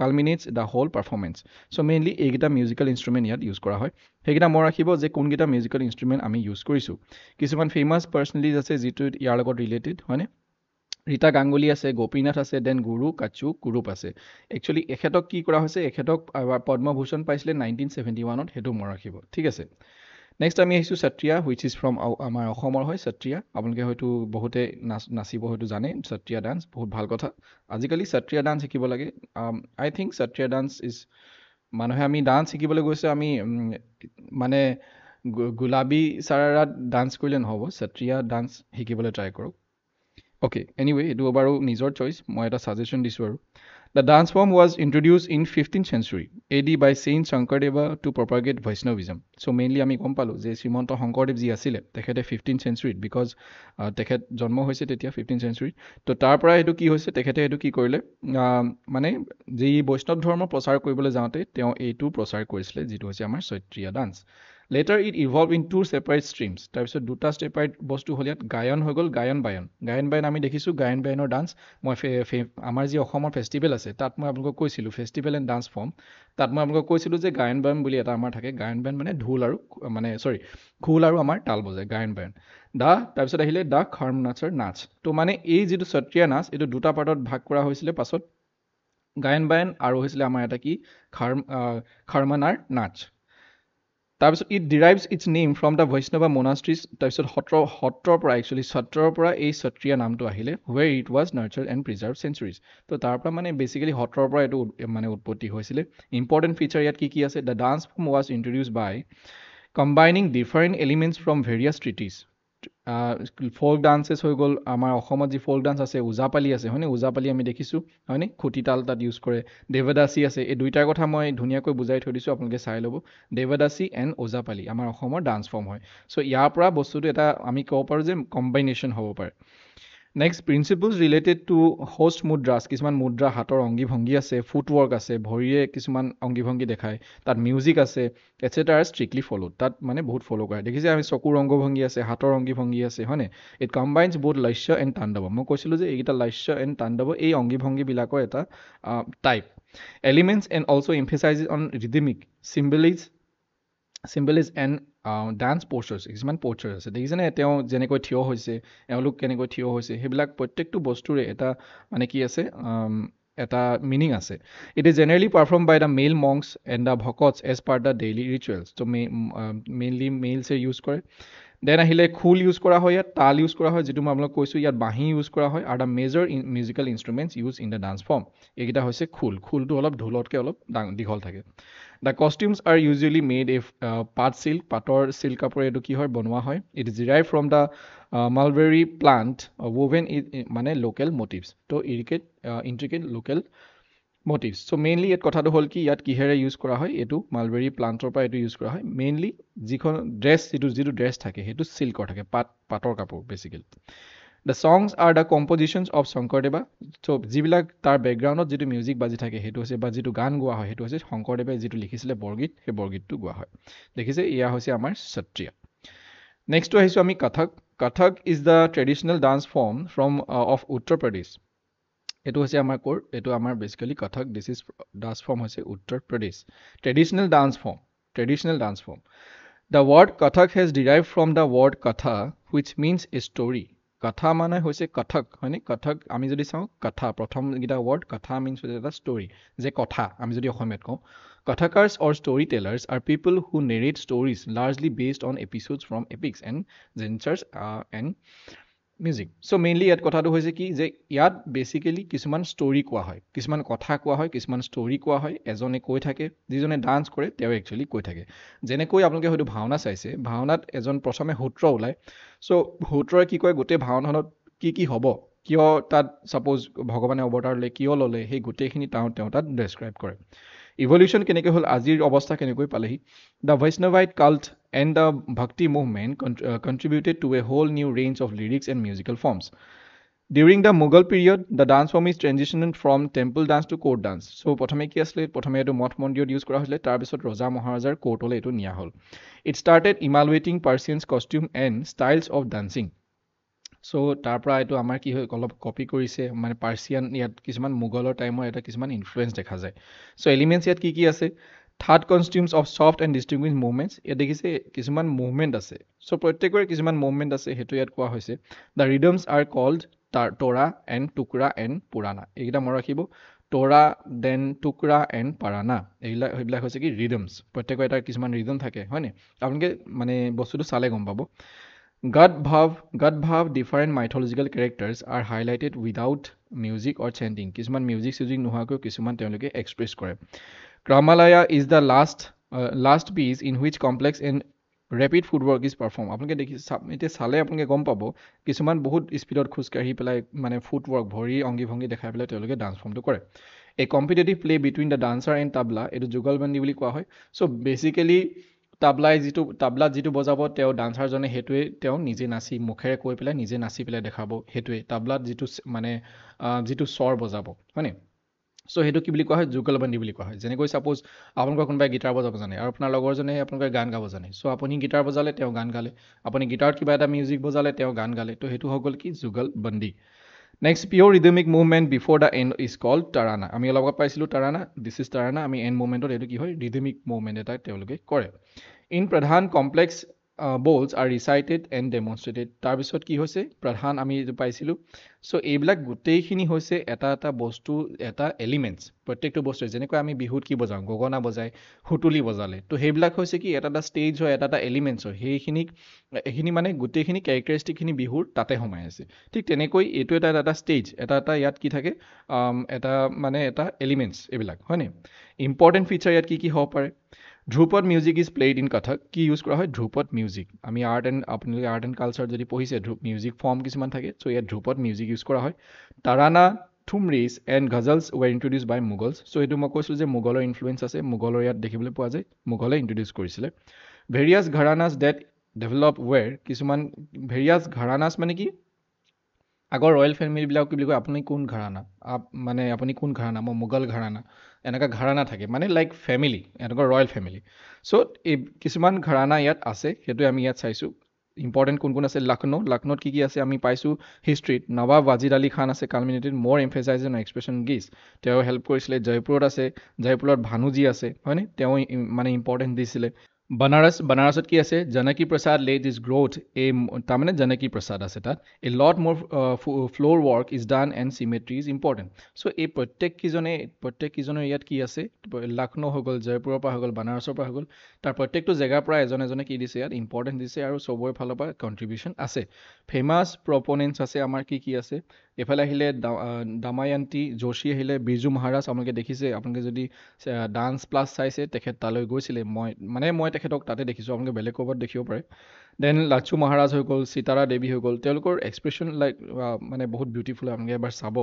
culminates the whole performance so mainly এইকেইটা মিউজিকেল ইনষ্ট্ৰুমেণ্ট ইয়াত ইউজ কৰা হয় সেইকেইটা মই ৰাখিব যে কোনকেইটা মিউজিকেল ইনষ্ট্ৰুমেণ্ট আমি ইউজ কৰিছোঁ কিছুমান ফেমাছ পাৰ্চনেলিটিজ আছে যিটো ইয়াৰ লগত ৰিলেটেড হয়নে ৰীতা গাংগুলী আছে গোপীনাথ আছে দেন গুৰু কাচ্চু কুৰুপ আছে একচুৱেলি এখেতক কি কৰা হৈছে এখেতক পদ্মভূষণ পাইছিলে 1971ত সেইটো মই ৰাখিব ঠিক আছে নেক্সট আমি আহিছোঁ সত্ৰীয়া হুইচ ইজ ফ্ৰম আমাৰ অসমৰ হয় সত্ৰীয়া আপোনালোকে হয়তো বহুতে নাচিব হয়তো জানে সত্ৰীয়া ডান্স বহুত ভাল কথা আজিকালি সত্ৰীয়া ডান্স শিকিব লাগে আই থিংক সত্ৰীয়া ডান্স ইজ মানুহে আমি ডান্স শিকিবলৈ গৈছে আমি গুলাবী চাৰাৰাত ডান্স কৰিলে নহ'ব সত্ৰীয়া ডান্স শিকিবলৈ ট্ৰাই কৰক Okay, anyway, এইটো বাৰু নিজৰ চইচ মই এটা ছাজেশ্যন দিছোঁ আৰু the dance form was introduce in 15th century AD by saint Sankardeva to propagate Vaishnavism so' mainly আমি গম পালোঁ যে শ্ৰীমন্ত শংকৰদেৱ যি আছিলে তেখেতে 15th centuryত বিকজ তেখেত জন্ম হৈছে তেতিয়া 15th centuryত তো তাৰ পৰা এইটো কি হৈছে তেখেতে এইটো কি কৰিলে যি বৈষ্ণৱ ধৰ্ম প্ৰচাৰ কৰিবলৈ যাওঁতে তেওঁ এইটো প্ৰচাৰ কৰিছিলে যিটো হৈছে আমাৰ Sattriya dance later it evolve into separate streams তাৰপিছত দুটা ছেপাৰেট বস্তু হ'ল ইয়াত গায়ন হৈ গ'ল গায়ন বায়ন আমি দেখিছোঁ গায়ন বায়নৰ ডান্স মই আমাৰ যি অসমৰ ফেষ্টিভেল আছে তাত মই আপোনালোকক কৈছিলোঁ ফেষ্টিভেল এণ্ড ডান্স ফৰ্ম তাত মই আপোনালোকক কৈছিলোঁ যে গায়ন বায়ন বুলি এটা আমাৰ থাকে গায়ন বায়ন ঢোল আৰু খোল আৰু আমাৰ তাল বজায় গায়ন বায়ন তাৰপিছত আহিলে খাৰ্ম নাচৰ নাচ তো এই যিটো সত্ৰীয়া নাচ এইটো দুটা পাৰ্টত ভাগ কৰা হৈছিলে পাছত গায়ন বায়ন আৰু হৈছিলে আমাৰ এটা কি খাৰ্মানাৰ নাচ তাৰপিছত it derives its name from the Vaishnava monasteries তাৰপিছত সত্ৰৰ পৰা এই সত্ৰীয়া নামটো আহিলে where it was nurture and preserve centuries তো তাৰ পৰা বেচিকেলি সত্ৰৰ পৰা এইটো উৎপত্তি হৈছিলে ইম্পৰ্টেণ্ট ফিচাৰ ইয়াত কি আছে the dance form was introduce by combining different elements from various treatises folk dances হৈ গ'ল আমাৰ অসমত যি ফ'ক ডান্স আছে ওজাপালি আছে হয়নে ওজাপালি আমি দেখিছোঁ হয়নে খুটিতাল তাত ইউজ কৰে দেৱদাসী আছে এই দুইটাৰ কথা মই ধুনীয়াকৈ বুজাই থৈ দিছোঁ আপোনালোকে চাই ল'ব দেৱদাসী এণ্ড ওজাপালি আমাৰ অসমৰ ডান্স ফৰ্ম হয় চ' ইয়াৰ পৰা বস্তুটো এটা আমি ক'ব পাৰোঁ যে কম্বাইনেশ্যন হ'ব পাৰে next principles related to hasta mudras কিছুমান মুদ্ৰা হাতৰ অংগী ভংগী আছে ফুটৱৰ্ক আছে ভৰিয়ে কিছুমান অংগী ভংগী দেখায় তাত মিউজিক আছে এটচেট্ৰা আৰ ষ্ট্ৰিক্টলি ফ'ল'ড তাত বহুত ফ'ল' কৰে দেখিছে আমি চকুৰ অংগভংগী আছে হাতৰ অংগী ভংগী আছে হয়নে ইট কম্বাইনছ বোথ লাস্য এণ্ড তাণ্ডৱ মই কৈছিলোঁ যে এইকেইটা লাস্য এণ্ড তাণ্ডৱ এই অংগী ভংগীবিলাকৰ এটা type elements and also' emphasizes on rhythmic symbolism and dance postures কিছুমান প'চাৰ্ছ আছে দেখিছেনে তেওঁ যেনেকৈ থিয় হৈছে এওঁলোক কেনেকৈ থিয় হৈছে সেইবিলাক প্ৰত্যেকটো বস্তুৰে এটা কি আছে এটা মিনিং আছে it is generally perform by the male monks and the bhakats as per the daily rituals ত' মেইনলি মেইলছে ইউজ কৰে দেন আহিলে খোল ইউজ কৰা হয় ইয়াত তাল ইউজ কৰা হয় যিটো মই আপোনালোক কৈছোঁ ইয়াত বাঁহী ইউজ কৰা হয় আৰু the major musical instruments use in the dance form এইকেইটা হৈছে খোলটো অলপ ঢোলতকৈ অলপ দীঘল থাকে the costumes are usually made of pat silk পাটৰ চিল্ক কাপোৰে এইটো কি হয় বনোৱা হয় it is derive from the mulberry plant woven মানে লোকেল মটিভছ ত' intricate local motifs so' mainly ইয়াত কথাটো হ'ল কি ইয়াত কিহেৰে ইউজ কৰা হয় এইটো মালবেৰী প্লাণ্টৰ পৰা এইটো ইউজ কৰা হয় মেইনলি যিখন ড্ৰেছ যিটো ড্ৰেছ থাকে সেইটো চিল্কৰ থাকে পাটৰ কাপোৰ basically the songs are the compositions of Sankardeva so' যিবিলাক তাৰ বেকগ্ৰাউণ্ডত যিটো মিউজিক বাজি থাকে সেইটো হৈছে বা যিটো গান গোৱা হয় সেইটো হৈছে শংকৰদেৱে যিটো লিখিছিলে বৰগীত সেই বৰগীতটো গোৱা হয় দেখিছে এয়া হৈছে আমাৰ সত্ৰীয়া নেক্সটটো আহিছোঁ আমি Kathak is the traditional dance form from of Uttar Pradesh এইটো হৈছে আমাৰ এইটো আমাৰ basically Kathak this is dance form হৈছে Uttar Pradesh traditional dance form the word Kathak has derive from the word katha which means a story কথা মানে হৈছে কথক হয়নে কথক আমি যদি চাওঁ কথা প্ৰথমকেইটা ৱৰ্ড কথা মিনছ হৈছে এটা ষ্টৰী যে কথা আমি যদি অসমীয়াত কওঁ Kathakars or storytellers are people who narrate stories largely based on episodes from epics and gestures and music. So mainly ইয়াত কথাটো হৈছে কি যে ইয়াত বেচিকেলি কিছুমান ষ্টৰী কোৱা হয় কিছুমান কথা কোৱা হয় কিছুমান ষ্টৰী কোৱা হয় এজনে কৈ থাকে যিজনে ডান্স কৰে তেওঁ একচুৱেলি কৈ থাকে যেনেকৈ আপোনালোকে হয়তো ভাওনা চাইছে ভাওনাত এজন প্ৰথমে সূত্ৰ ওলায় চ' সূত্ৰই কি কয় গোটেই ভাওনাখনত কি হ'ব কিয় তাত ছাপ'জ ভগৱানে অৱতাৰ ল'লে কিয় ল'লে সেই গোটেইখিনি তেওঁ তাত ডেছক্ৰাইব কৰে ইভলিউশ্যন কেনেকৈ হ'ল আজিৰ অৱস্থা কেনেকৈ পালেহি the Vaishnavite cult and the bhakti movement contributed to a whole new range of lyrics and musical forms during the Mughal period the dance form is transition from temple dance to court dance so' প্ৰথমে কি আছিলে প্ৰথমে এইটো মঠ মন্দিৰত use কৰা হৈছিলে তাৰপিছত ৰজা মহাৰাজাৰ কোৰ্টলৈ এইটো নিয়া হ'ল it started emulating Persians costume and styles of dancing so' তাৰ পৰা এইটো আমাৰ কি হয় অলপ কপি কৰিছে মানে পাৰ্চিয়ান ইয়াত কিছুমান মোগলৰ টাইমৰ এটা কিছুমান ইনফ্লুৱেঞ্চ দেখা যায় চ' এলিমেণ্টছ ইয়াত কি আছে third কনষ্টিউমছ of soft and distinguish movements ইয়াত দেখিছে কিছুমান মুভমেণ্ট আছে চ' প্ৰত্যেকৰে কিছুমান মুভমেণ্ট আছে সেইটো ইয়াত কোৱা হৈছে দ্য ৰিডমছ আৰ কল্ড তোৰা এণ্ড টুকুৰা এণ্ড পুৰাণা এইকেইটা মনত ৰাখিব তোৰা দেন টুকুৰা এণ্ড পাৰানা সেইবিলাক হৈছে কি ৰিডমছ প্ৰত্যেকৰ এটা কিছুমান ৰিডম থাকে হয়নে আপোনালোকে মানে বস্তুটো চালে গম পাব God bhav, different mythological characters are highlighted without music or chanting. কিছুমান মিউজিক নোহোৱাকৈ কিছুমান তেওঁলোকে এক্সপ্ৰেছ কৰে Kramalaya is the last piece in which complex and rapid footwork is performed. আপোনালোকে এতিয়া চালে আপোনালোকে গম পাব কিছুমান বহুত স্পীডত খোজকাঢ়ি পেলাই মানে ফুটৱৰ্ক ভৰি অংগী ভংগী দেখাই পেলাই তেওঁলোকে ডান্স ফৰ্মটো কৰে a competitive play between the dancer and tabla এইটো যুগলবন্দী বুলি কোৱা হয় চ' বেচিকেলি তাবলাত যিটো বজাব তেওঁ ডান্সাৰজনে সেইটোৱে তেওঁ নিজে নাচি মুখেৰে কৈ পেলাই নিজে নাচি পেলাই দেখাব সেইটোৱে তাবলাত যিটো মানে যিটো স্বৰ বজাব হয়নে চ' সেইটো কি বুলি কোৱা হয় যুগলবন্দী বুলি কোৱা হয় যেনেকৈ ছাপ'জ আপোনালোকৰ কোনোবাই গীটাৰ বজাব জানে আৰু আপোনাৰ লগৰজনে আপোনালোকে গান গাব জানে চ' আপুনি গীটাৰ বজালে তেওঁ গান গালে আপুনি গীটাৰত কিবা এটা মিউজিক বজালে তেওঁ গান গালে তো সেইটো হৈ গ'ল কি jugalbandi next pure rhythmic movement before the end is called tarana আমি অলপ আগত পাইছিলোঁ তাৰানা দিছ ইজ তাৰানা আমি এণ্ড মুভমেণ্টত এইটো কি হয় ৰিদমিক মুভমেণ্ট এটা তেওঁলোকে কৰে ইন প্ৰধান কমপ্লেক্স বলছ আৰ ৰিচাইটেড এণ্ড ডেমনষ্ট্ৰেটেড তাৰপিছত কি হৈছে প্ৰধান আমি এইটো পাইছিলোঁ চ' এইবিলাক গোটেইখিনি হৈছে এটা এটা বস্তু এটা এলিমেণ্টছ প্ৰত্যেকটো বস্তুৱে যেনেকৈ আমি বিহুত কি বজাওঁ গগনা বজাই সুতুলি বজালে তো সেইবিলাক হৈছে কি এটা এটা ষ্টেজ হয় এটা এটা এলিমেণ্টছ হয় এইখিনি মানে গোটেইখিনি কেৰেক্টাৰিষ্টিকখিনি বিহুৰ তাতে সোমাই আছে ঠিক তেনেকৈ এইটো এটা ষ্টেজ এটা ইয়াত কি থাকে এটা এলিমেণ্টছ এইবিলাক হয়নে ইম্পৰ্টেণ্ট ফিচাৰ ইয়াত কি হ'ব পাৰে Dhrupad music is played in Kathak কি ইউজ কৰা হয় ধ্ৰুপদ মিউজিক আমি আপোনালোকে আৰ্ট এণ্ড কালচাৰ যদি পঢ়িছে মিউজিক ফৰ্ম কিছুমান থাকে চ' ইয়াত ধ্ৰুপদ মিউজিক ইউজ কৰা হয় তাৰানা থুমৰিজ এণ্ড গজলছ ৱেৰ ইণ্ট্ৰডিউচ বাই মোগলছ চ' এইটো মই কৈছিলোঁ যে মোগলৰ ইনফ্লুৱেঞ্চ আছে মোগলৰ ইয়াত দেখিবলৈ পোৱা যায় মোগলে ইণ্ট্ৰডিউচ কৰিছিলে ভেৰিয়াছ ঘৰানাছ ডেট ডেভেলপ ৱেৰ কিছুমান ভেৰিয়াছ ঘৰানাছ মানে কি আগৰ ৰয়েল ফেমিলিবিলাক কি বুলি কয় আপুনি কোন ঘৰানা মই মোগল ঘৰানা এনেকুৱা ঘৰানা থাকে মানে লাইক ফেমিলি এনেকুৱা ৰয়েল ফেমিলি চ' এই কিছুমান ঘৰানা ইয়াত আছে সেইটোৱে আমি ইয়াত চাইছোঁ ইম্পৰ্টেণ্ট কোন আছে লক্ষ্ণৌত কি আছে আমি পাইছোঁ হিষ্ট্ৰীত নৱাব ৱাজিদ আলী খান আছে কালমিনেটেড মোৰ এমফেচাইজ এন এক্সপ্ৰেছন গিজ তেওঁ হেল্প কৰিছিলে জয়পুৰত আছে জয়পুৰত ভানুজী আছে হয়নে তেওঁ মানে ইম্পৰ্টেণ্ট দিছিলে বানাৰসত কি আছে জানকী প্ৰসাদ লেট ইজ গ্ৰোথ তাৰমানে জানকী প্ৰসাদ আছে তাত এ লট মোৰ floor work is done and symmetry is important চ' এই প্ৰত্যেককেইজনৰ ইয়াত কি আছে লক্ষ্ণৌ হৈ গ'ল জয়পুৰৰ পৰা হৈ গ'ল বানাৰসৰ পৰা হৈ গ'ল তাৰ প্ৰত্যেকটো জেগাৰ পৰা এজনে কি দিছে ইয়াত ইম্পৰ্টেণ্ট দিছে আৰু চবৰে ফালৰ পৰা কণ্ট্ৰিবিউশ্যন আছে ফেমাছ প্ৰপনেণ্টছ আছে আমাৰ কি আছে এইফালে আহিলে দামায়ন্তী যোশী আহিলে বিৰজু মহাৰাজ আপোনালোকে দেখিছে আপোনালোকে যদি ডান্স প্লাছ চাইছে তেখেত তালৈ গৈছিলে মই তেখেতক তাতে দেখিছোঁ আপোনালোকে বেলেগ ক'ৰবাত দেখিব পাৰে দেন লাচু মহাৰাজ হৈ গ'ল সীতাৰা দেৱী হৈ গ'ল তেওঁলোকৰ এক্সপ্ৰেশ্যন মানে বহুত বিউটিফুল আপোনালোকে এবাৰ চাব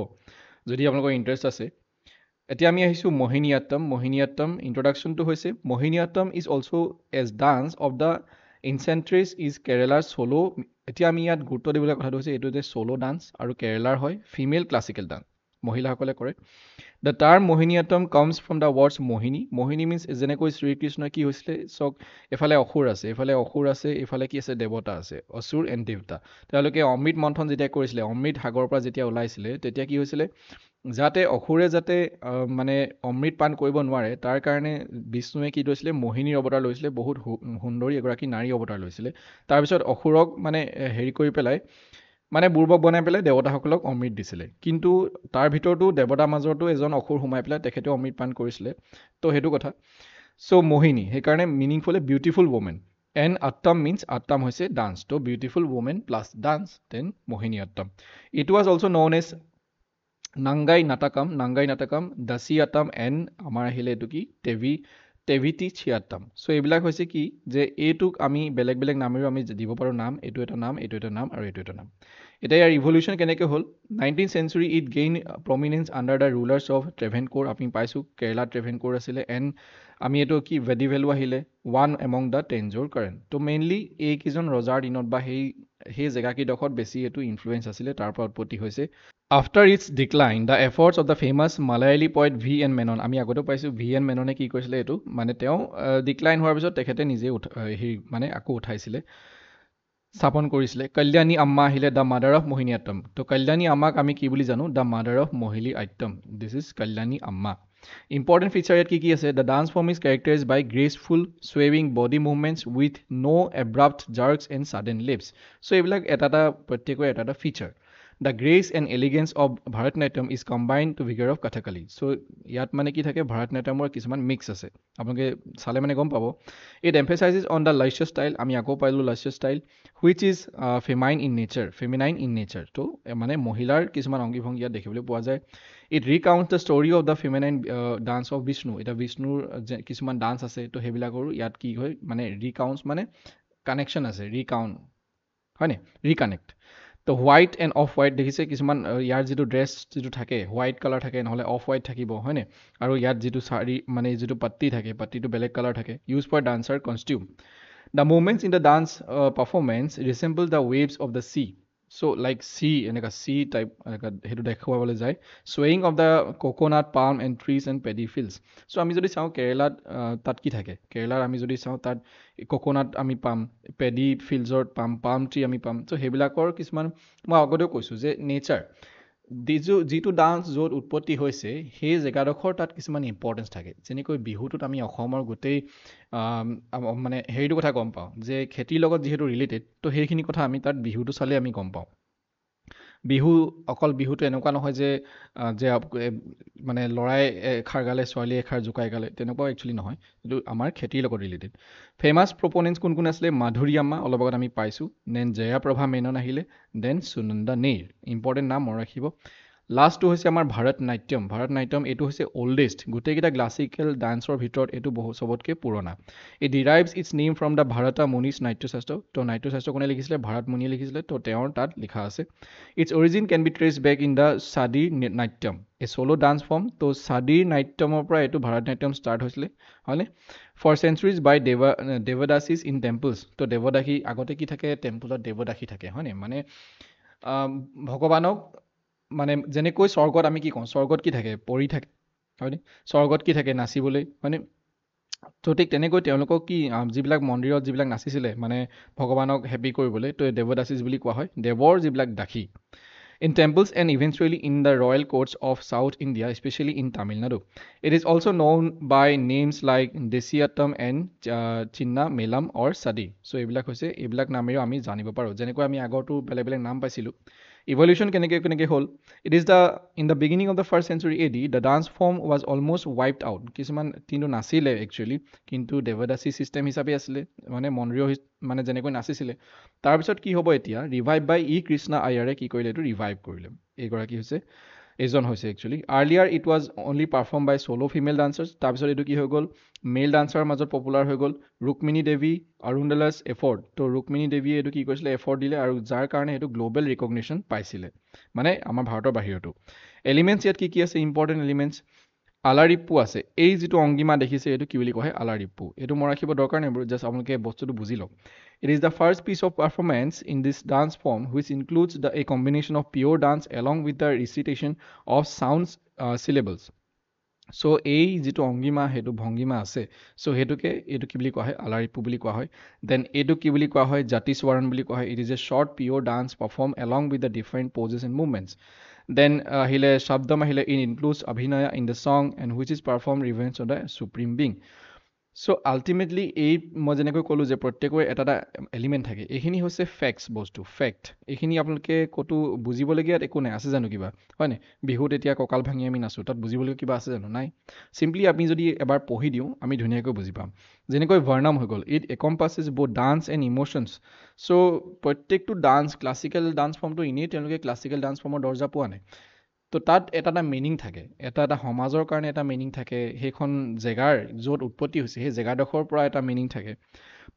যদি আপোনালোকৰ ইণ্টাৰেষ্ট আছে এতিয়া আমি আহিছোঁ মোহিনীয়াট্টম ইন্ট্ৰডাকশ্যনটো হৈছে Mohiniyattam is also' as dance of the enchantress is কেৰেলাৰ চ'ল' এতিয়া আমি ইয়াত গুৰুত্ব দিবলৈ কথাটো হৈছে এইটো যে চ'ল' ডান্স আৰু কেৰেলাৰ হয় ফিমেল ক্লাছিকেল ডান্স মহিলাসকলে কৰে the term Mohiniyattam comes from the words Mohini means যেনেকৈ শ্ৰীকৃষ্ণই কি হৈছিলে চাওক এফালে অসুৰ আছে এইফালে কি আছে দেৱতা আছে অসুৰ এণ্ড দেৱতা তেওঁলোকে অমৃত মন্থন যেতিয়া কৰিছিলে অমৃত সাগৰৰ পৰা যেতিয়া ওলাইছিলে তেতিয়া কি হৈছিলে যাতে অসুৰে যাতে মানে অমৃত পান কৰিব নোৱাৰে তাৰ কাৰণে বিষ্ণুৱে কি লৈছিলে মোহিনীৰ অৱতাৰ লৈছিলে বহুত সুন্দৰী এগৰাকী নাৰী অৱতাৰ লৈছিলে তাৰপিছত অসুৰক মানে হেৰি কৰি পেলাই মানে বুৰ্বক বনাই পেলাই দেৱতাসকলক অমৃত দিছিলে কিন্তু তাৰ ভিতৰতো দেৱতাৰ মাজতো এজন অসুৰ সোমাই পেলাই তেখেতেও অমৃত পান কৰিছিলে তো সেইটো কথা চ' মোহিনী সেইকাৰণে meaningful beautiful women and attam means attam হৈছে ডান্স তো beautiful women plus dance then Mohini attam it was also' known as Nangai Natakam Dasiyattam and আমাৰ আহিলে এইটো কি টেভিটি ছিয়াট্টম চ' এইবিলাক হৈছে কি যে এইটোক আমি বেলেগ নামেৰেও আমি দিব পাৰোঁ নাম এইটো এটা নাম আৰু এইটো এটা নাম এতিয়া ইয়াৰ ইভলিউশ্যন কেনেকৈ হ'ল 19th century it gain prominence under the rulers of Travancore আমি পাইছোঁ কেৰেলাত ট্ৰেভেনক'ৰ আছিলে এণ্ড আমি এইটো কি ভেডিভেলু আহিলে ওৱান এমং দ্য টেনজোৰ কাৰেণ্ট তো মেইনলি এইকেইজন ৰজাৰ দিনত বা সেই জেগাকেইডোখৰত বেছি এইটো ইনফ্লুৱেঞ্চ আছিলে তাৰ পৰা উৎপত্তি হৈছে after its decline the efforts of the famous Malayali poet V.N. Menon আমি আগতেও পাইছোঁ V.N. মেননে কি কৰিছিলে এইটো মানে তেওঁ ডিক্লাইন হোৱাৰ পিছত তেখেতে নিজে মানে আকৌ উঠাইছিলে স্থাপন কৰিছিলে কল্যাণী আম্মা আহিলে দ্য মাদাৰ অফ মোহিনীয়াট্টম তো কল্যাণী আম্মাক আমি কি বুলি জানো the mother of Mohini attam this is Kalyani Amma important feature ইয়াত কি আছে the dance form is characterize by graceful চুৱেভিং body movements with no' abrupt jerks and sudden leaps so' এইবিলাক প্ৰত্যেকৰে এটা feature the grace and elegance of Bharatanatyam is combine to vigour of Kathakali so' ইয়াত মানে কি থাকে ভাৰতনাট্যমৰ কিছুমান মিক্স আছে আপোনালোকে চালে মানে গম পাব it emphasizes on the lasya style আমি আকৌ পালোঁ lasya style which is feminine in nature তো মানে মহিলাৰ কিছুমান অংগী ভংগী ইয়াত দেখিবলৈ পোৱা যায় it recount the story of the feminine dance of Vishnu এতিয়া বিষ্ণুৰ কিছুমান ডান্স আছে তো সেইবিলাকৰো ইয়াত কি হয় মানে ৰিকাউণ্টছ মানে কানেকশ্যন আছে ৰিকাউণ্ট হয়নে ৰিকানেক্ট তো হোৱাইট এণ্ড অফ হোৱাইট দেখিছে কিছুমান ইয়াৰ যিটো ড্ৰেছ যিটো থাকে হোৱাইট কালাৰ থাকে নহ'লে অফ হোৱাইট থাকিব হয়নে আৰু ইয়াত যিটো শাৰী মানে যিটো পাত্তি থাকে পাত্তিটো বেলেগ কালাৰ থাকে use for dancer costume the movements in the dance performance resemble the waves of the sea so' like এনেকুৱা চি টাইপ সেইটো দেখুৱাবলৈ যায় swaying of the coconut palm and trees and paddy fields চ' আমি যদি চাওঁ কেৰেলাত তাত কি থাকে কেৰেলাৰ আমি যদি চাওঁ তাত কোকোনাট আমি পাম পেডি ফিল্ডছত পাম পাম ট্ৰি আমি পাম চ' সেইবিলাকৰ কিছুমান মই আগতেও কৈছোঁ যে নেচাৰ যিটো ডান্স য'ত উৎপত্তি হৈছে সেই জেগাডোখৰ তাত কিছুমান ইম্পৰ্টেঞ্চ থাকে যেনেকৈ বিহুটোত আমি অসমৰ গোটেই মানে হেৰিটো কথা গম পাওঁ যে খেতিৰ লগত যিহেতু ৰিলেটেড তো সেইখিনি কথা আমি তাত বিহুটো চালে আমি গম পাওঁ অকল বিহুটো এনেকুৱা নহয় যে মানে ল'ৰাই এষাৰ গালে ছোৱালীয়ে এষাৰ জোকাই গালে তেনেকুৱা একচুৱেলি নহয় এইটো আমাৰ খেতিৰ লগত ৰিলেটেড ফেমাছ প্ৰপনেণ্টছ কোন আছিলে মাধুৰী আম্মা অলপ আগত আমি পাইছোঁ দেন জয়াপ্ৰভা মেনন আহিলে দেন সুনন্দা নেৰ ইম্পৰ্টেণ্ট নাম মনত ৰাখিব লাষ্টটো হৈছে আমাৰ ভাৰতনাট্যম এইটো হৈছে অল্ডেষ্ট গোটেইকেইটা ক্লাছিকেল ডান্সৰ ভিতৰত এইটো চবতকৈ পুৰণা it derives its name from the Bharata Muni's Natyashastra তো নাট্যশাস্ত্ৰ কোনে লিখিছিলে ভাৰত মুনিয়ে লিখিছিলে তো তেওঁৰ তাত লিখা আছে its origin can be trace back in the Sadir Natyam a solo' dance form তো সাদীৰ নাট্যমৰ পৰা এইটো ভাৰতনাট্যম ষ্টাৰ্ট হৈছিলে হয়নে for centuries by devadasis in temples তো দেৱদাসী আগতে কি থাকে টেম্পলত দেৱদাসী থাকে হয়নে মানে ভগৱানক মানে যেনেকৈ স্বৰ্গত আমি কি কওঁ স্বৰ্গত কি থাকে পৰি থাকে হয়নে স্বৰ্গত কি থাকে নাচিবলৈ হয়নে তো ঠিক তেনেকৈ তেওঁলোকক কি যিবিলাক মন্দিৰত যিবিলাক নাচিছিলে মানে ভগৱানক হেপী কৰিবলৈ তো দেৱদাসীজ বুলি কোৱা হয় দেৱৰ যিবিলাক দাসী in temples and eventually in the royal courts of South India, especially in Tamil Nadu. It is also known by names like Desiyattam and Chinna Melam or Sadi. So এইবিলাক হৈছে এইবিলাক নামেৰেও আমি জানিব পাৰোঁ যেনেকৈ আমি আগৰটো বেলেগ বেলেগ নাম পাইছিলোঁ evolution কেনেকৈ কেনেকৈ হ'ল it is the in the beginning of the first century AD the dance form was almost wiped out কিছুমান কিন্তু নাছিলে actually কিন্তু দেৱদাসী system হিচাপে আছিলে মানে মন্দিৰ মানে যেনেকৈ নাচিছিলে তাৰপিছত কি হ'ব এতিয়া ৰিভাইভ বাই ই কৃষ্ণা আয়াৰে কি কৰিলে এইটো ৰিভাইভ কৰিলে এইগৰাকী হৈছে এজন হৈছে actually earlier it was only perform by solo' female dancers তাৰপিছত এইটো কি হৈ গ'ল মেল ডান্সাৰৰ মাজত পপুলাৰ হৈ গ'ল ৰুক্মিণী দেৱী অৰুণডালাছ এফৰ্ড তো ৰুক্মিণী দেৱীয়ে এইটো কি কৰিছিলে এফৰ্ড দিলে আৰু যাৰ কাৰণে এইটো গ্ল'বেল ৰিকগনিশ্যন পাইছিলে মানে আমাৰ ভাৰতৰ বাহিৰতো এলিমেণ্টছ ইয়াত কি কি আছে ইম্পৰ্টেণ্ট এলিমেণ্টছ আলাৰিপ্পু আছে এই যিটো অংগীমা দেখিছে এইটো কি বুলি কয় আলাৰিপ্পু এইটো মই ৰাখিব দৰকাৰ নাই বাৰু জাষ্ট আপোনালোকে বস্তুটো বুজি লওক It is the first piece of performance in this dance form which includes a combination of pure dance along with the recitation of sounds syllables. So এই যিটো অংগীমা সেইটো ভংগীমা আছে so হেতুকে এইটো কি বুলি কোৱা হয় আলাৰিপ্পু বুলি কোৱা হয় then এইটো কি বুলি কোৱা হয় জাতিস্বৰণ বুলি কোৱা হয় it is a short pure dance performed along with the different poses and movements then আহিলে শব্দম আহিলে it includes abhinaya in the song and which is performed revenge of the supreme being so' ultimately এই মই যেনেকৈ ক'লোঁ যে প্ৰত্যেকৰে এটা এটা এলিমেণ্ট থাকে এইখিনি হৈছে ফেক্টছ বস্তু ফেক্ট এইখিনি আপোনালোকে ক'তো বুজিবলগীয়াত একো নাই আছে জানো কিবা হয়নে বিহুত এতিয়া কঁকাল ভাঙি আমি নাচোঁ তাত বুজিবলগীয়া কিবা আছে জানো নাই চিম্পলি আমি যদি এবাৰ পঢ়ি দিওঁ আমি ধুনীয়াকৈ বুজি পাম যেনেকৈ ভাৰ্ণাম হৈ গ'ল it encompasses both dance and emotions so' প্ৰত্যেকটো ডান্স ক্লাছিকেল ডান্স ফৰ্মটো এনেই তেওঁলোকে ক্লাছিকেল ডান্স ফৰ্মৰ দৰ্জা পোৱা নাই তো তাত এটা এটা মিনিং থাকে এটা এটা সমাজৰ কাৰণে এটা মিনিং থাকে সেইখন জেগাৰ য'ত উৎপত্তি হৈছে সেই জেগাডোখৰ পৰা এটা মিনিং থাকে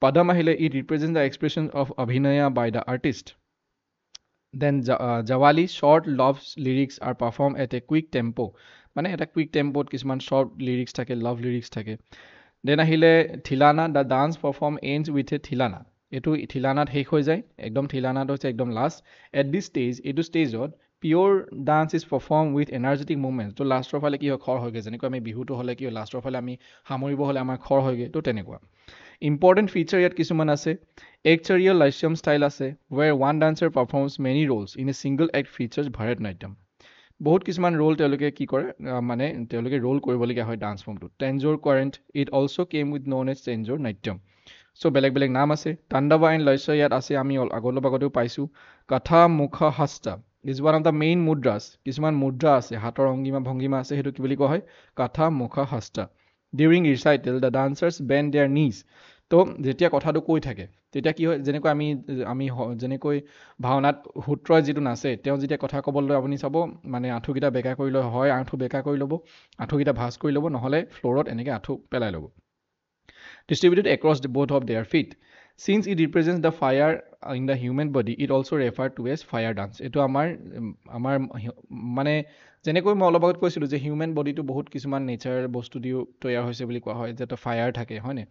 পদম আহিলে it represent the expression of abhinaya by the artist then Javali short love lyrics are perform at a quick tempo মানে এটা কুইক টেম্পোত কিছুমান শ্বৰ্ট লিৰিক্স থাকে লাভ লিৰিক্স থাকে দেন আহিলে Thilina the dance perform এণ্ডছ with a Thilina এইটো থিলানাত শেষ হৈ যায় একদম থিলানাত হৈছে একদম লাষ্ট এট দিছ ষ্টেজ এইটো ষ্টেজত pure dance is perform with energetic movement তো লাষ্টৰ ফালে কি হয় খৰ হয়গৈ যেনেকৈ আমি বিহুটো হ'লে কি হয় লাষ্টৰ ফালে আমি সামৰিব হ'লে আমাৰ খৰ হয়গৈ তো তেনেকুৱা ইম্পৰ্টেণ্ট ফিচাৰ ইয়াত কিছুমান আছে একচৰিয়েল লাইশ্যম ষ্টাইল আছে where one dancer performs many roles in a single act features Bharatanatyam বহুত কিছুমান ৰোল তেওঁলোকে কি কৰে মানে তেওঁলোকে ৰোল কৰিবলগীয়া হয় ডান্স ফৰ্মটোত Tanjore quartet it also' came with known as Tanjore Natyam so' বেলেগ বেলেগ নাম আছে তাণ্ডৱা এণ্ড লস্য ইয়াত আছে আমি আগতেও পাইছোঁ কথা Mukha Hasta is one of the main mudras কিছুমান মুদ্ৰা আছে হাতৰ অংগীমা ভংগীমা আছে সেইটো কি বুলি কোৱা হয় কথা মুখ হস্ত ডিউৰিং ৰিচাইটেল দ্য ডান্সাৰ্ছ বেণ্ড দেয়াৰ নিজ তো যেতিয়া কথাটো কৈ থাকে তেতিয়া কি হয় যেনেকৈ আমি যেনেকৈ ভাওনাত সূত্ৰই যিটো নাচে তেওঁ যেতিয়া কথা ক'বলৈ আপুনি চাব মানে আঁঠুকেইটা বেকা কৰি লৈ হয় আঁঠু বেকা কৰি ল'ব আঁঠুকেইটা ভাঁজ কৰি ল'ব নহ'লে ফ্ল'ৰত এনেকৈ আঁঠু পেলাই ল'ব distributed across both of their feet. Since it represents the fire in the human body, it also referred to as fire dance. এইটো আমাৰ মানে যেনেকৈ মই অলপ আগত কৈছিলোঁ যে হিউমেন বডিটো বহুত কিছুমান নেচাৰেল বস্তু দিও তৈয়াৰ হৈছে বুলি কোৱা হয় যাতে ফায়াৰ থাকে হয়নে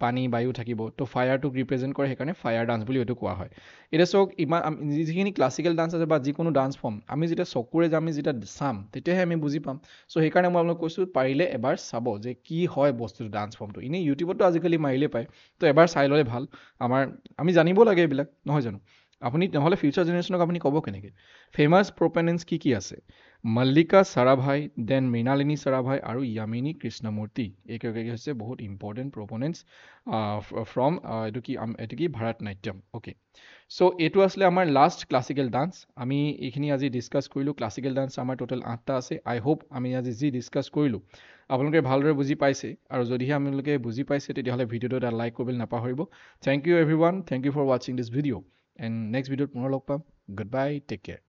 পানী বায়ু থাকিব তো ফায়াৰটোক ৰিপ্ৰেজেণ্ট কৰে সেইকাৰণে ফায়াৰ ডান্স বুলি এইটো কোৱা হয় এতিয়া চাওক ইমান যিখিনি ক্লাছিকেল ডান্স আছে বা যিকোনো ডান্স ফৰ্ম আমি যেতিয়া চকুৰে আমি যেতিয়া চাম তেতিয়াহে আমি বুজি পাম চ' সেইকাৰণে মই আপোনালোক কৈছোঁ পাৰিলে এবাৰ চাব যে কি হয় বস্তুটো ডান্স ফৰ্মটো এনেই ইউটিউবতো আজিকালি মাৰিলে পায় তো এবাৰ চাই ল'লে ভাল আমি জানিব লাগে এইবিলাক নহয় জানো আপুনি নহ'লে ফিউচাৰ জেনেৰেশ্যনক আপুনি ক'ব কেনেকৈ ফেমাছ প্ৰপেনেণ্টছ কি আছে মল্লিকা সাৰাভাই দেন মৃণালিনী সাৰাভাই আৰু য়ামিনী কৃষ্ণমূৰ্তি এইকেইগৰাকী হৈছে বহুত ইম্পৰ্টেণ্ট প্ৰপনেণ্টছ ফ্ৰম এইটো কি ভাৰতনাট্যম অ'কে চ' এইটো আছিলে আমাৰ লাষ্ট ক্লাছিকেল ডান্স আমি এইখিনি আজি ডিছকাছ কৰিলোঁ ক্লাছিকেল ডান্স আমাৰ টোটেল 8টা আছে আই হোপ আমি আজি যি ডিছকাছ কৰিলোঁ আপোনালোকে ভালদৰে বুজি পাইছে আৰু যদিহে আপোনালোকে বুজি পাইছে তেতিয়াহ'লে ভিডিঅ'টো এটা লাইক কৰিবলৈ নাপাহৰিব thank you everyone thank you for ৱাচিং দিছ ভিডিঅ' এণ্ড নেক্সট ভিডিঅ'ত পুনৰ লগ পাম গুড বাই টেক কেয়াৰ